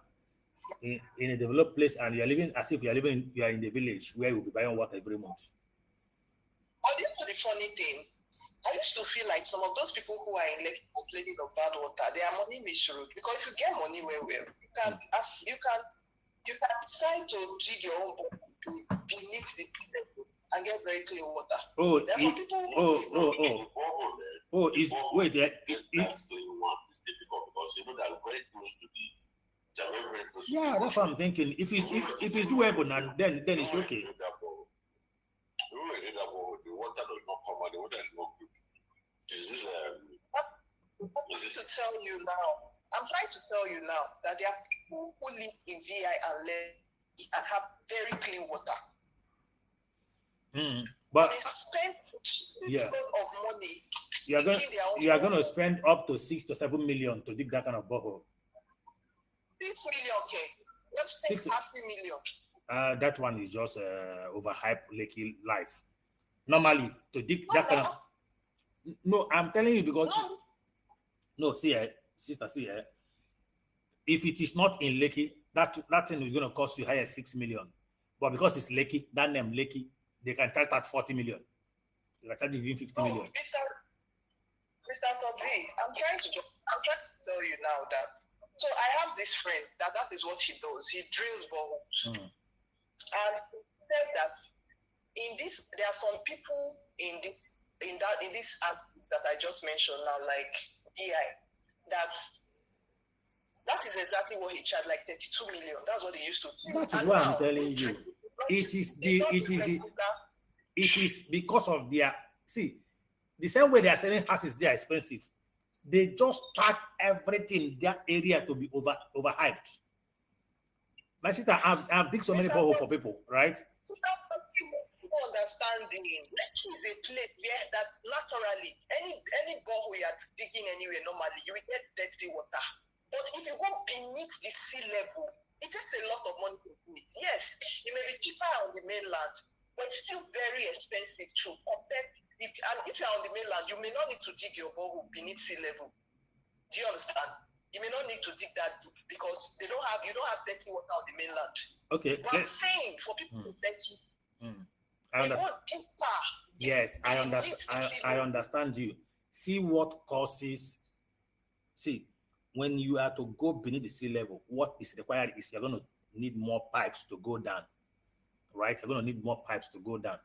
developed place, and you're living as if you are in the village where you'll be buying water every month. Oh, this is the funny thing. I used to feel like some of those people who are in Lekki complaining of bad water, their money misroad. Because if you get money well, you can decide to dig your own beneath the level and get very clean water. Oh, there are some people wait, that's clean one is difficult because you know they're very close to the. They're very, very close. Yeah, that's what I'm thinking. If it's doable, then it's okay. The water does not come out. The water is not good. I'm trying to tell you now that there are people who live in VI and Lekki and have very clean water. But they spend of money. You are going to spend up to 6 to 7 million to dig that kind of borehole. 6 million, okay. Let's say 30 million. That one is just overhyped Lekki life. Normally, to dig that kind of. No, I'm telling you because. No, see, sister, see, if it is not in Lekki, that thing is going to cost you higher 6 million. But because it's Lekki, that name Lekki, they can charge that 40 million. They can charge even 50 million. Mr. Todri, I'm trying to tell you now that. So I have this friend that is what he does. He drills boreholes. And he said that there are some people in these aspects that I just mentioned now, like BI, that is exactly what he charged, like 32 million. That's what he used to do. That is what I'm telling you. It is because of their the same way they are selling houses, they are expensive. They just start everything in their area to be overhyped. My sister, I've dig so many boreholes for people, right? Understanding Lekki is a place where that naturally any borehole you are digging anywhere normally you will get dirty water. But if you go beneath the sea level, it takes a lot of money to do it. Yes, it may be cheaper on the mainland, but it's still very expensive to compare. And if you're on the mainland, you may not need to dig your borehole beneath sea level. Do you understand? You may not need to dig that deep because you don't have dirty water on the mainland. Okay. But I'm saying for people to dirty. I understand. Yes, I understand you. See what causes. See, when you are to go beneath the sea level, what is required is you're going to need more pipes to go down. Right? You're going to need more pipes to go down.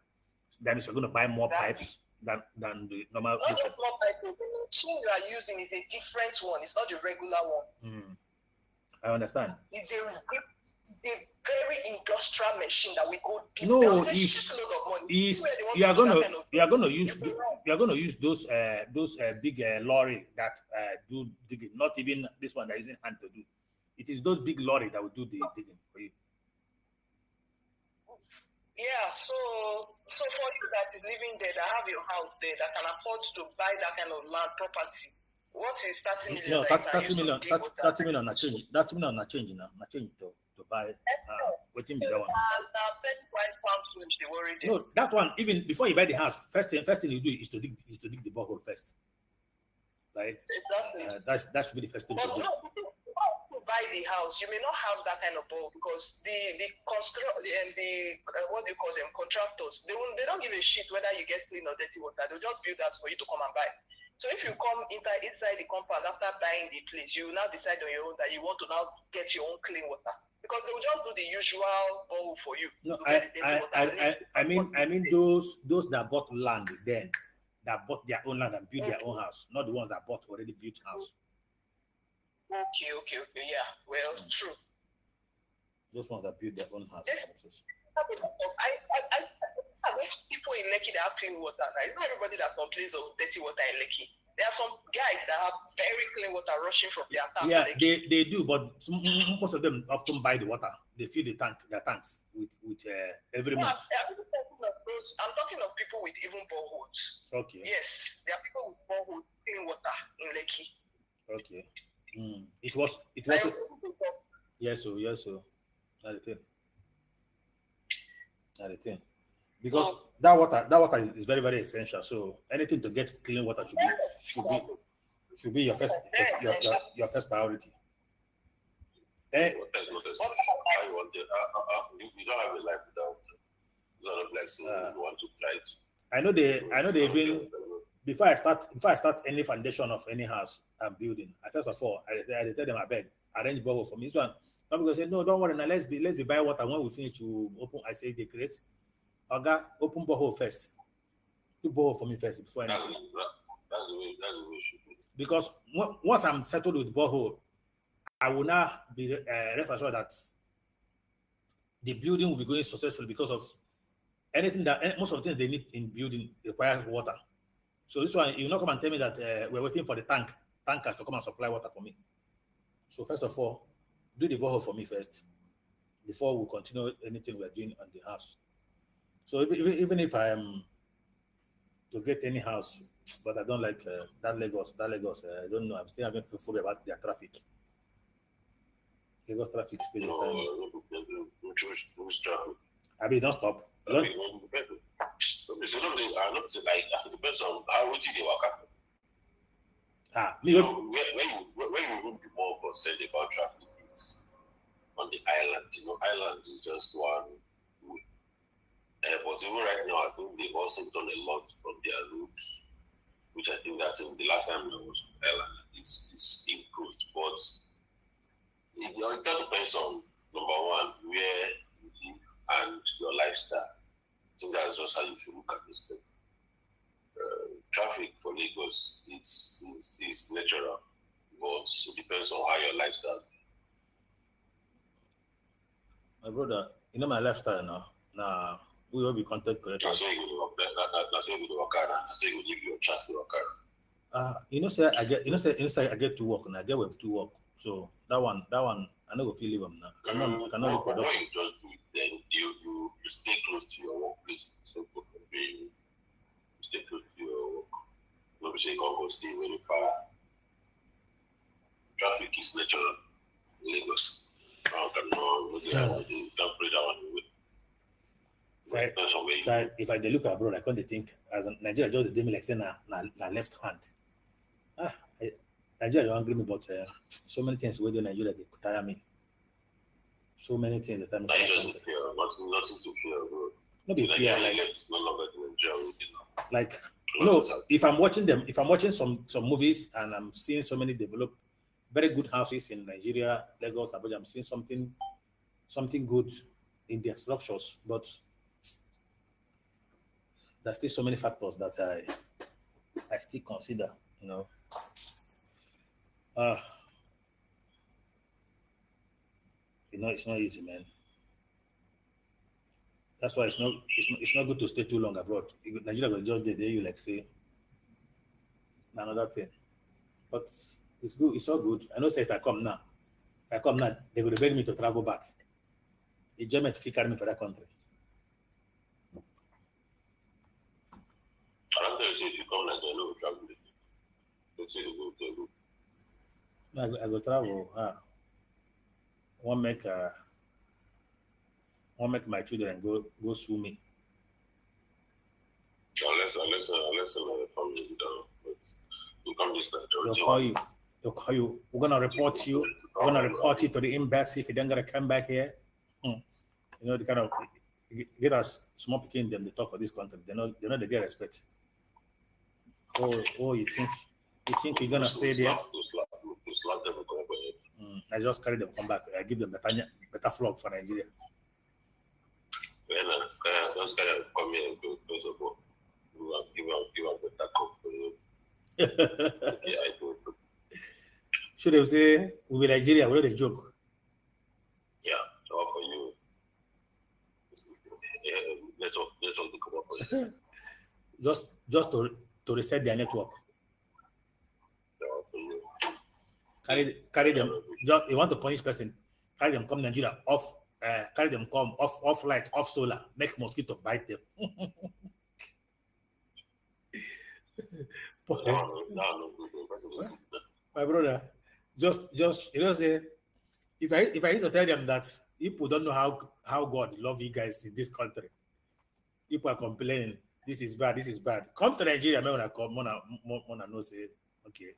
That means you're going to buy more pipes than the normal. Not just more pipes. The machine you are using is a different one. It's not the regular one. I understand. It's a very industrial machine that we go deep. No, you are going to use those big lorry that do digging. Not even this one that isn't hand to do. It is those big lorry that will do the digging for you. Yeah, so for you that is living there, that have your house there, that can afford to buy that kind of land property, what is 30 million? No, 30 million not change. 30 million not change now. Not change to buy. Waiting be that one. No, that one, even before you buy the house, first thing you do is to dig the borehole first. Right? Exactly. That should be the first thing to do. Buy the house, you may not have that kind of borehole because the contractors, they don't give a shit whether you get clean or dirty water. They'll just build that for you to come and buy. So if you come inside the compound after buying the place, you will now decide on your own that you want to now get your own clean water because they will just do the usual borehole for you. No, I mean those that bought land then, that bought their own land and built their own house, not the ones that bought already built house. Okay. Yeah, well, true. Those ones that build their own house. I people in Lekki that have clean water. Right? It's not everybody that complains of dirty water in Lekki. There are some guys that have very clean water rushing from their tap. Yeah, they do, but most of them often buy the water. They fill their tanks with every month. I'm talking of people with even boreholes. Okay. Yes, there are people with boreholes clean water in Lekki. Okay. It was. Yes, so. That's the thing. Because that water is very, very essential. So anything to get clean water should be your first priority. If you don't have a life without a blessing, you want to try it. I know they even before I start any foundation of any house I'm building, first of all, I tell them I beg, arrange borehole for me. This one, some people say, no, don't worry, now let's be buying water. When we finish to open, I say the grace. Oga, open borehole first. Do borehole for me first before anything. That's the way it should be. Because once I'm settled with borehole, I will now be rest assured that the building will be going successfully because of anything that most of the things they need in building requires water. So this one, you not come and tell me that we're waiting for the tankers to come and supply water for me. So first of all, do the borehole for me first before we continue anything we're doing on the house. So even if I am to get any house, but I don't like that Lagos, I don't know. I'm still having to worry about their traffic. Lagos traffic is still Which traffic? I mean, don't stop. So it depends on how much they work out. Where you will be more concerned about traffic is on the island. Island is just one way. But even right now, I think they've also done a lot on their routes, which I think that in the last time I was on the island, it's improved. But it depends on, number one, where you live and your lifestyle. I think that's just how you should look at this thing. Traffic for Lagos, it's natural, but it depends on how your lifestyle is. My brother, my lifestyle now. Nah, we will be content creators. That's why you go to work hard. That's why you give your chance to work hard. I get to work and I get web to work. So that one, I know go feel live now. I cannot live what you just do it, then you stay close to your workplace. So you stay close to your work. Nobody say go stay very far. Traffic is natural in Lagos. If I look abroad, I can't think as Nigeria just did me like say na left hand. Nigeria don't agree me, but so many things within Nigeria they tire me. So many things that I'm nothing to fear, bro. Not be fear, it's no longer Nigeria. Like if I'm watching some movies and I'm seeing so many developed very good houses in Nigeria, Lagos, Abuja, I'm seeing something good in their structures, but there's still so many factors that I still consider, it's not easy, man. That's why it's not good to stay too long abroad. Nigeria will just there you like say another thing. But it's good, it's all good. I know say if I come now, they will beg me to travel back. The German will carry me for that country. I don't know if you come Nigeria, no travel. Let's say you go. I go travel. Won't make my children go sue me. Unless the family down. But you come this Nigeria. They'll call you. We're gonna report you. We're gonna report you to the embassy if you don't gotta come back here. The kind of get us small picking them. They talk for this country. They know they get respect. Oh, you think you're gonna stay there? I just carry them come back. I give them better flog for Nigeria. Those guys come here and go support. Give up better cup for you. Yeah, I do. Should they say we be Nigeria? We're the joke. Yeah, all for you. Yeah, let's all come up for you. Just to reset their network. carry them. Just you want to punish person, carry them come Nigeria off. Carry them come off light, off solar, make mosquito bite them. My brother, just you know say if I used to tell them that people don't know how God love you guys in this country, people are complaining this is bad. Come to Nigeria, man, when I come, Mona no say okay.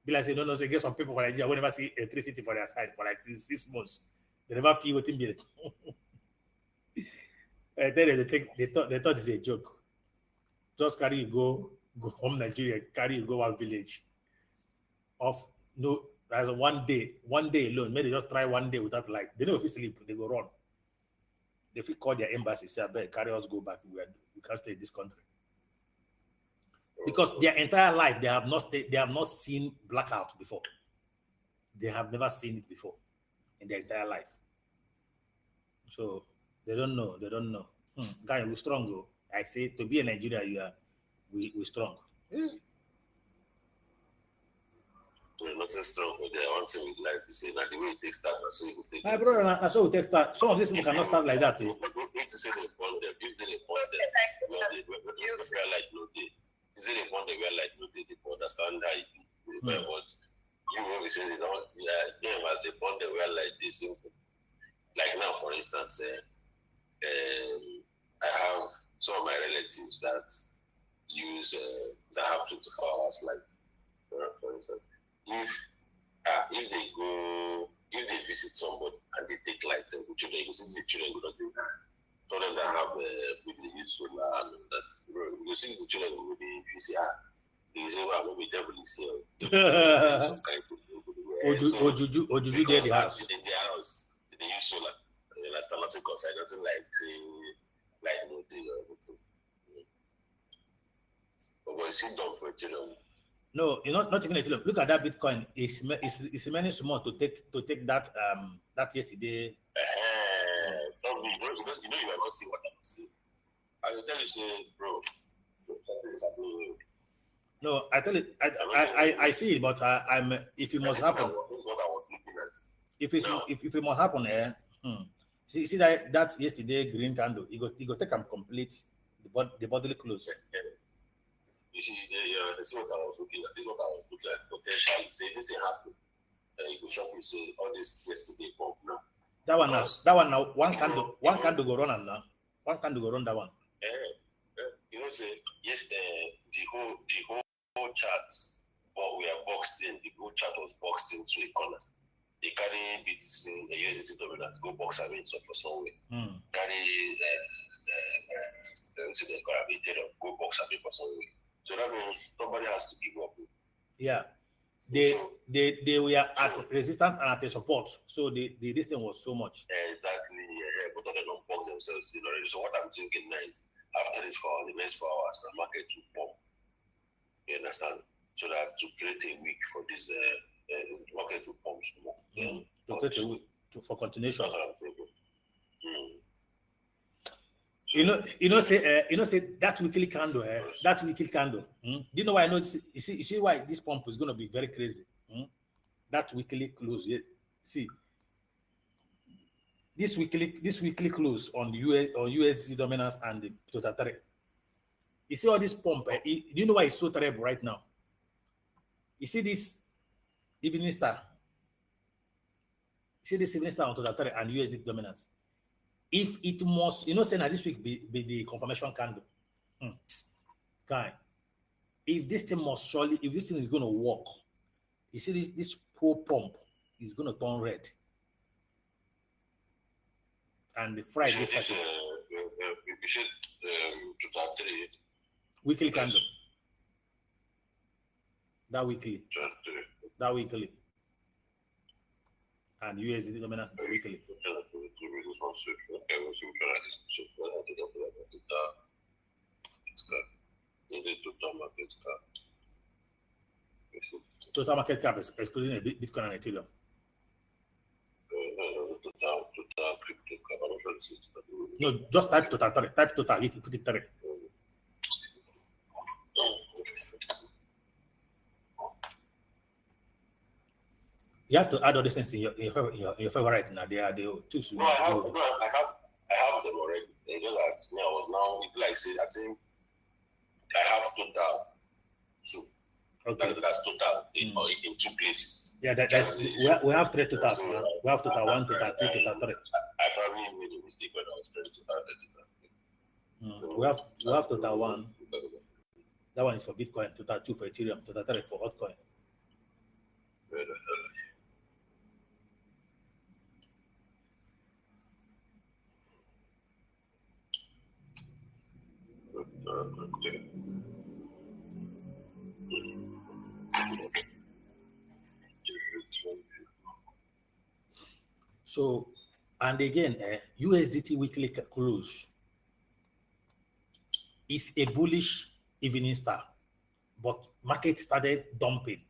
Be like say no say get some people for Nigeria, we never see electricity for their side for like 6 months. They never feel what be. I tell you, they thought it's a joke. Just carry you go home Nigeria, carry you go one village. Of no, there's one day alone. Maybe they just try one day without light. They don't sleep, they go run. They feel call their embassy, say, I bet carry us go back. We can't stay in this country. Because their entire life they have not seen blackout before. They have never seen it before in their entire life. So they don't know. Guy, we're strong. Though. I say to be in Nigeria, we're strong. We're not so strong, but the one thing we like to say that the way it takes start, so you take. My brother, that's how we take start. Some of these people cannot start like that. Too. If to say they bond them, if they bond them, we're like no day. If they bond them, we're like no day. They understand how it is. But you when we say they don't, them as they bond them, we're like this simple. Like now, for instance, I have some of my relatives that use that have 24 hours light. For instance, if they visit somebody and they take light, and the children go see the children because they for them that have maybe they use solar and that. You see the children maybe if you say they say well maybe devil is here. Or Juju there the house. In their house, they use solar. That's nothing concerned, nothing like no day or anything. But when it's done for children. No, you're not taking it. Look at that Bitcoin. It's many small to take that yesterday. You know you are not seeing what I'm seeing. I will tell you, say, bro, something is happening. No, I tell it. I see it, but I'm. If it must happen. That's what I was looking at. If it must happen, See that yesterday green candle. You go take and complete the bodily close. You see, this is what I was looking at. This is what I was looking at. Potentially, say this is happening. You go shop and say all this yesterday pump now. That one now. One candle go run and now. One candle go run that one. You know, say yes. The whole chart, but we are boxed in. The whole chart was boxed into a corner. They carry bits in the USDT dominant, go box them in for somewhere. Carry Ethereum, go box them in for somewhere. So that means somebody has to give up. Yeah. They were at resistance and at a support. So the distance was so much. Exactly. Both of them don't box themselves in already. So what I'm thinking now is after this for the next 4 hours, the market will pump. You understand? So that to create a week for this market will pump more. To create a week for continuation. That's what I'm thinking. You know, say that weekly candle, Do you know why I know? You see why this pump is going to be very crazy. That weekly close. See, this weekly close on USD dominance and the total 3. You see all this pump. Do you know why it's so terrible right now? You see this evening star. You see this evening star on total 3 and USD dominance. If it must, say now this week be the confirmation candle. Guy, if this thing is going to work, you see this poor pump is going to turn red. And the Friday, you should total 3 weekly candle. That weekly. And USD dominance the weekly. Total market cap is excluding Bitcoin and Ethereum. Total crypto cap. No, just type total. Type total. Put it 3. You have to add all these things in your favorite now. They are the two. No, I have them already. They just asked me. I was now, like say, I think I have total two. Okay. That's total in 2 places. Yeah, we have 3 totals now. We have total 1, total 2, total 3. I probably made a mistake when I was trying to add the We have total 1. That one is for Bitcoin, total 2 for Ethereum, total 3 for altcoin. So, and again, USDT weekly close is a bullish evening star, but market started dumping.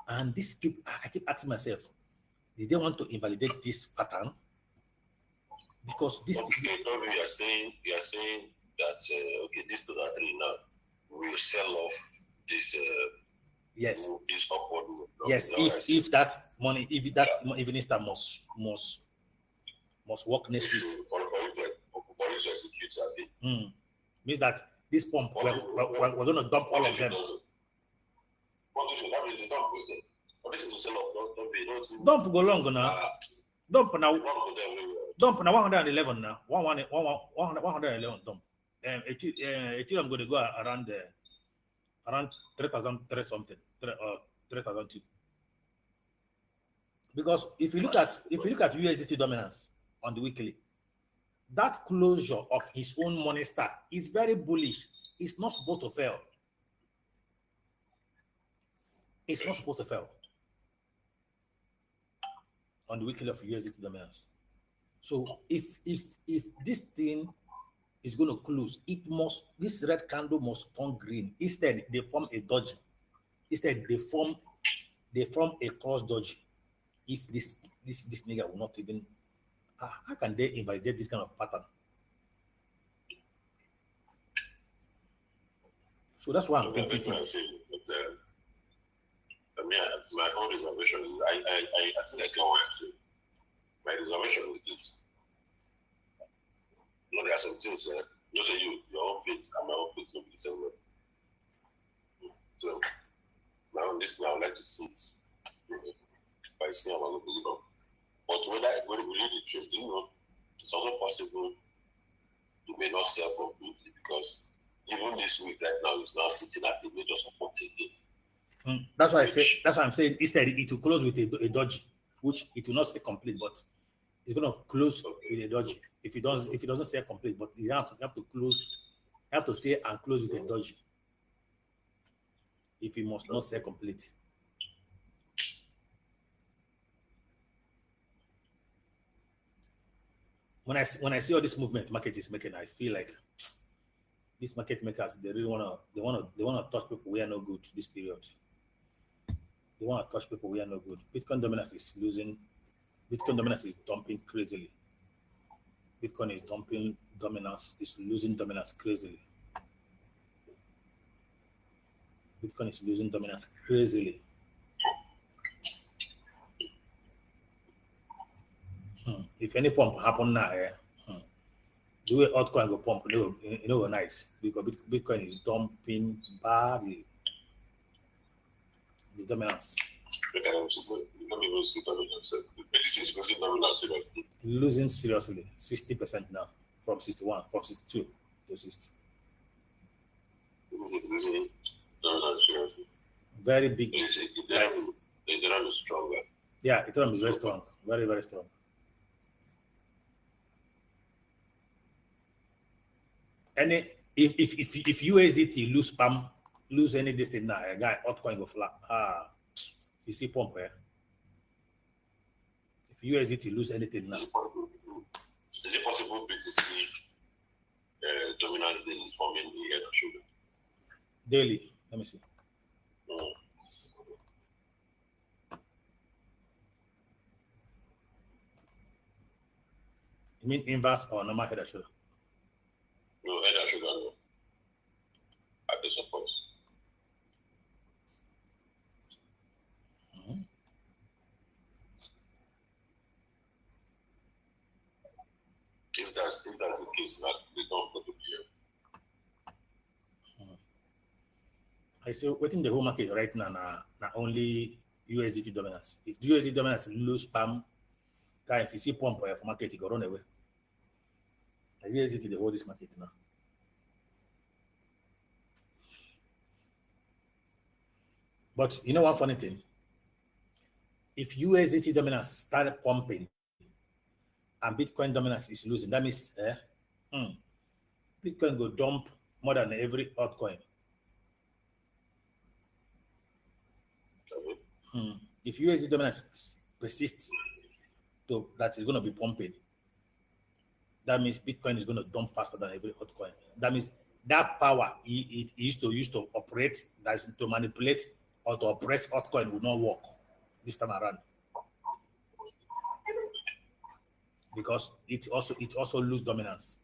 And I keep asking myself, did they want to invalidate this pattern? Because this. Okay, you are saying that this total 3 now will sell off this. Yes. This upward move. Yes. If that evening star must work next week. For you to execute that. Means that this pump we're going to dump all of them. What do you that means dump? What is it to sell off? Dump go long now. Dump now. Dump now 111 now. 111 dump. Ethereum going to go around 3,003 something, 3,002. Because if you look at USDT dominance on the weekly, that closure of his own money star is very bullish. It's not supposed to fail. It's not supposed to fail on the weekly of USDT dominance. So if this thing is going to close, this red candle must turn green. Instead, they form a doji. Instead, they form a cross doji. If this nigga will not even, how can they invalidate this kind of pattern? So that's why I'm thinking. My own reservation is I think I can answer. My reservation with this. There are some things, just say your own faith and my own faith will be the same way. So, now this now I would like to see it by seeing how I will believe on. But when we read the truth, it's also possible you may not sell completely because even this week right now is now sitting at the major support again. That's why I'm saying instead it will close with a doji, which it will not say complete, but it's going to close with a doji. If it doesn't say complete, but you have to close, you have to say and close with a doji. If it must not say complete. When I see all this movement market is making, I feel like these market makers, they really wanna touch people we are no good this period. They want to touch people we are no good. Bitcoin dominance is losing. Bitcoin dominance is dumping crazily. Bitcoin is dumping dominance, is losing dominance crazily. Bitcoin is losing dominance crazily. If any pump happen now, the way altcoin go pump, it will nice because Bitcoin is dumping badly. The dominance. Losing seriously, 60% now, from 61, from 62 to 60. Very big. Ethereum is stronger. Yeah, Ethereum is very strong, very, very strong. If USDT lose any distance now, a guy altcoin go flat. If you see pump here, if USDT lose anything now, is it possible to see dominance daily is forming the head or shoulder? Daily, let me see. You mean inverse or normal head and shoulder? No, head and shoulder. No. At the support. that's the case, like they don't go to here. I say waiting the whole market right now na only USDT dominance. If USDT dominance lose spam, guy, if you see pump for market, it go run away. The USDT they hold this market now. But you know one funny thing? If USDT dominance started pumping and Bitcoin dominance is losing, that means Bitcoin go dump more than every altcoin. If USDT dominance persists to that is going to be pumping, that means Bitcoin is going to dump faster than every altcoin. That means that power it used to operate, that's to manipulate or to oppress altcoin will not work this time around, because it also lose dominance.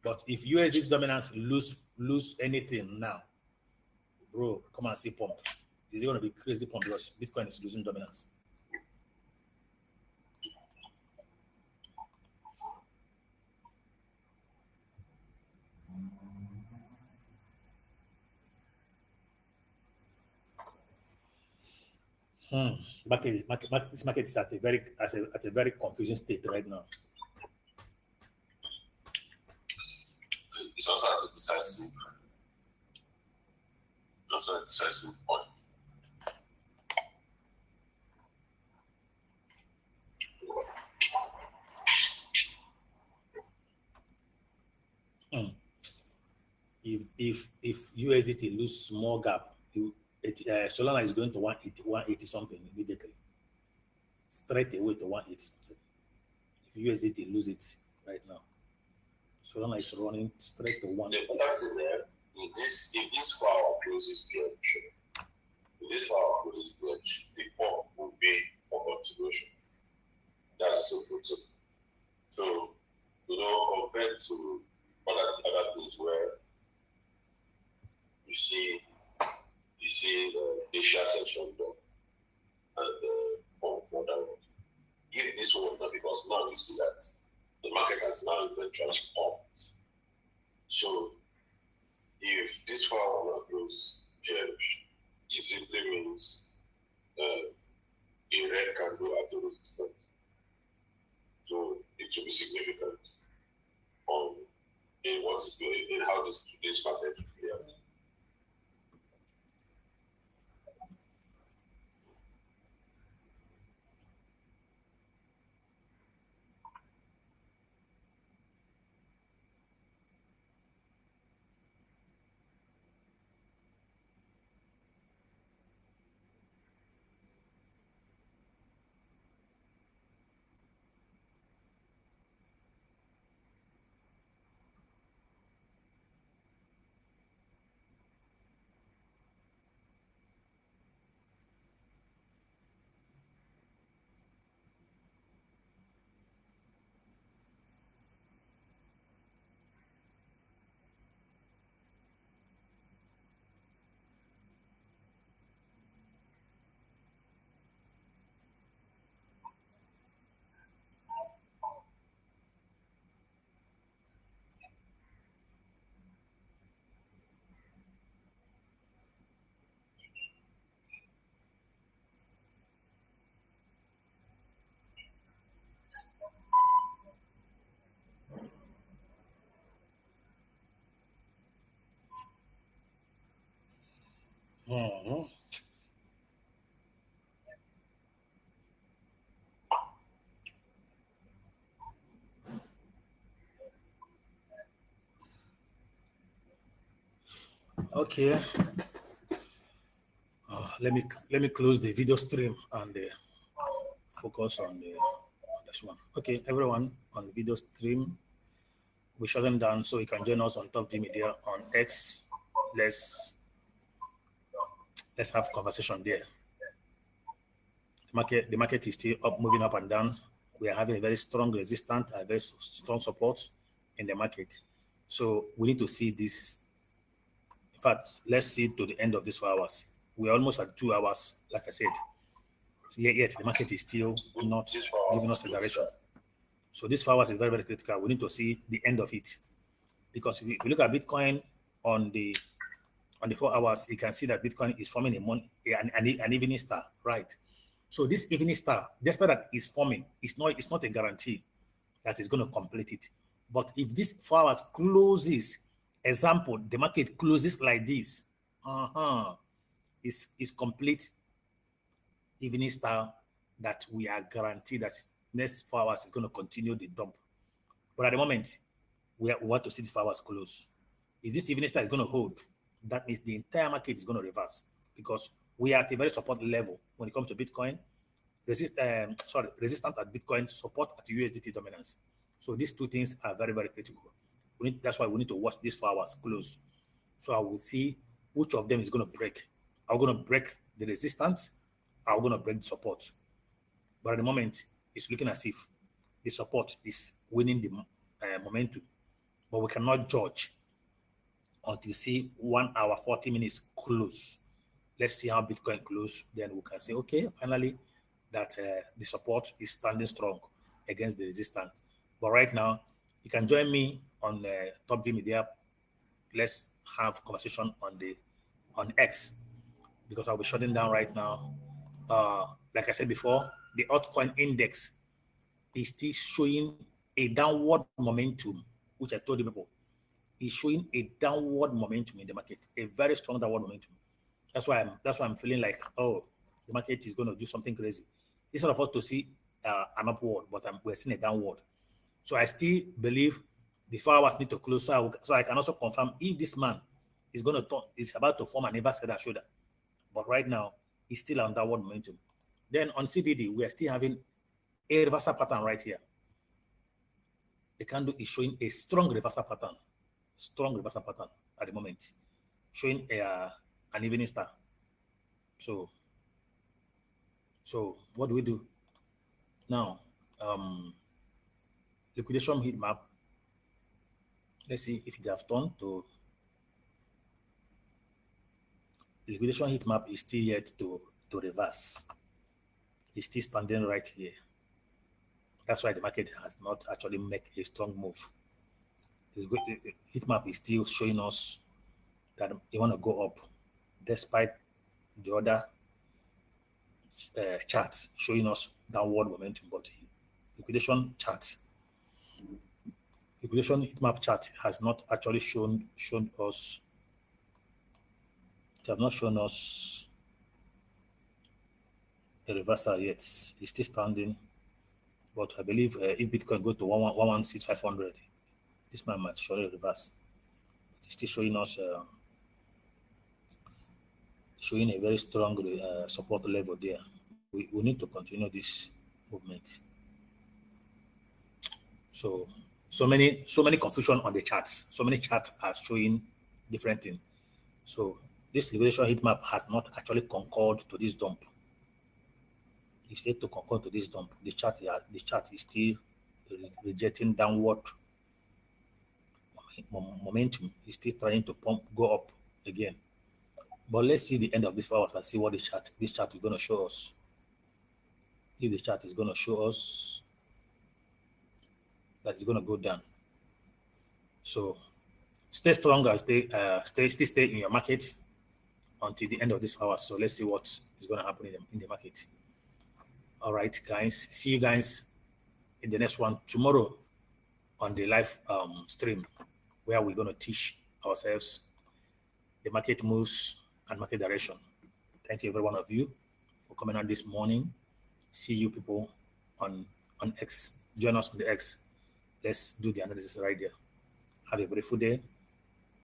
But if USDT dominance lose anything now, bro, come and see pump. It's going to be crazy pump because Bitcoin is losing dominance. This market is at a very confusing state right now. It's also at a decisive point. If USDT lose small gap, Solana is going to 180 something immediately, straight away to 180 something. If USDT lose it right now, Solana is running straight to 180. If this file closes bearish, the pump will be for continuation. That's a simple tip. So, compared to other things where you see Asia section done and pump for that one. If this one, because now you see that the market has now eventually pumped. So if this file will not close bearish, it simply means a red candle at a resistance. So it should be significant in what is going, in how today's market will play out. Okay. Let me close the video stream and focus on this one. Okay, everyone on the video stream, we shut them down so you can join us on Top V Media on X. Let's have conversation there. The market is still up, moving up and down. We are having a very strong resistance, a very strong support in the market. So we need to see this. In fact, let's see to the end of these 4 hours. We're almost at 2 hours, like I said. So yet the market is still not giving us a direction. So this 4 hours is very, very critical. We need to see the end of it. Because if you look at Bitcoin on the 4 hours, you can see that Bitcoin is forming an evening star, right? So this evening star, despite that it's forming, it's not a guarantee that it's going to complete it. But if this 4 hours closes, example, the market closes like this, is complete evening star that we are guaranteed that next 4 hours is going to continue the dump. But at the moment, we want to see this 4 hours close. If this evening star is going to hold, that means the entire market is going to reverse, because we are at a very support level when it comes to Bitcoin. Resistance at Bitcoin, support at USDT dominance. So these two things are very, very critical. That's why we need to watch these 4 hours close. So I will see which of them is going to break. Are we going to break the resistance? Are we going to break the support? But at the moment, it's looking as if the support is winning the momentum. But we cannot judge until you see 1 hour, 40 minutes close. Let's see how Bitcoin close. Then we can say, okay, finally, that the support is standing strong against the resistance. But right now, you can join me on Top V Media. Let's have conversation on X, because I'll be shutting down right now. Like I said before, the altcoin index is still showing a downward momentum, which I told you people is showing a downward momentum in the market, a very strong downward momentum. That's why I'm feeling like, oh, the market is going to do something crazy. Instead of us to see an upward, but we're seeing a downward. So I still believe the 4 hours need to close, so I can also confirm if this man is about to form an inverse head and shoulder. But right now, it's still on downward momentum. Then on CBD, we are still having a reversal pattern right here. The candle is showing a strong reversal pattern at the moment, showing an evening star. So what do we do now? Liquidation heat map. Let's see if it have turned to liquidation heat map. Is still yet to reverse. It's still standing right here. That's why the market has not actually made a strong move. The heat map is still showing us that they want to go up, despite the other charts showing us downward momentum. But liquidation heat map chart has not actually shown us. It has not shown us a reversal yet. It's still standing, but I believe if Bitcoin go to 116,500, this man might surely reverse. It's still showing us showing a very strong support level there. We need to continue this movement. So many confusion on the charts. So many charts are showing different things. So this liquidation heat map has not actually concurred to this dump. It's yet to concur to this dump. The chart is still rejecting downward momentum. Is still trying to go up again. But let's see the end of this 4 hours and see what this chart is going to show us. If the chart is going to show us that it's going to go down. So stay strong and stay in your market until the end of this 4 hours. So let's see what is going to happen in the market. All right, guys. See you guys in the next one tomorrow on the live stream, where we're going to teach ourselves the market moves and market direction. Thank you, every one of you, for coming on this morning. See you people on X. Join us on the X. Let's do the analysis right there. Have a beautiful day.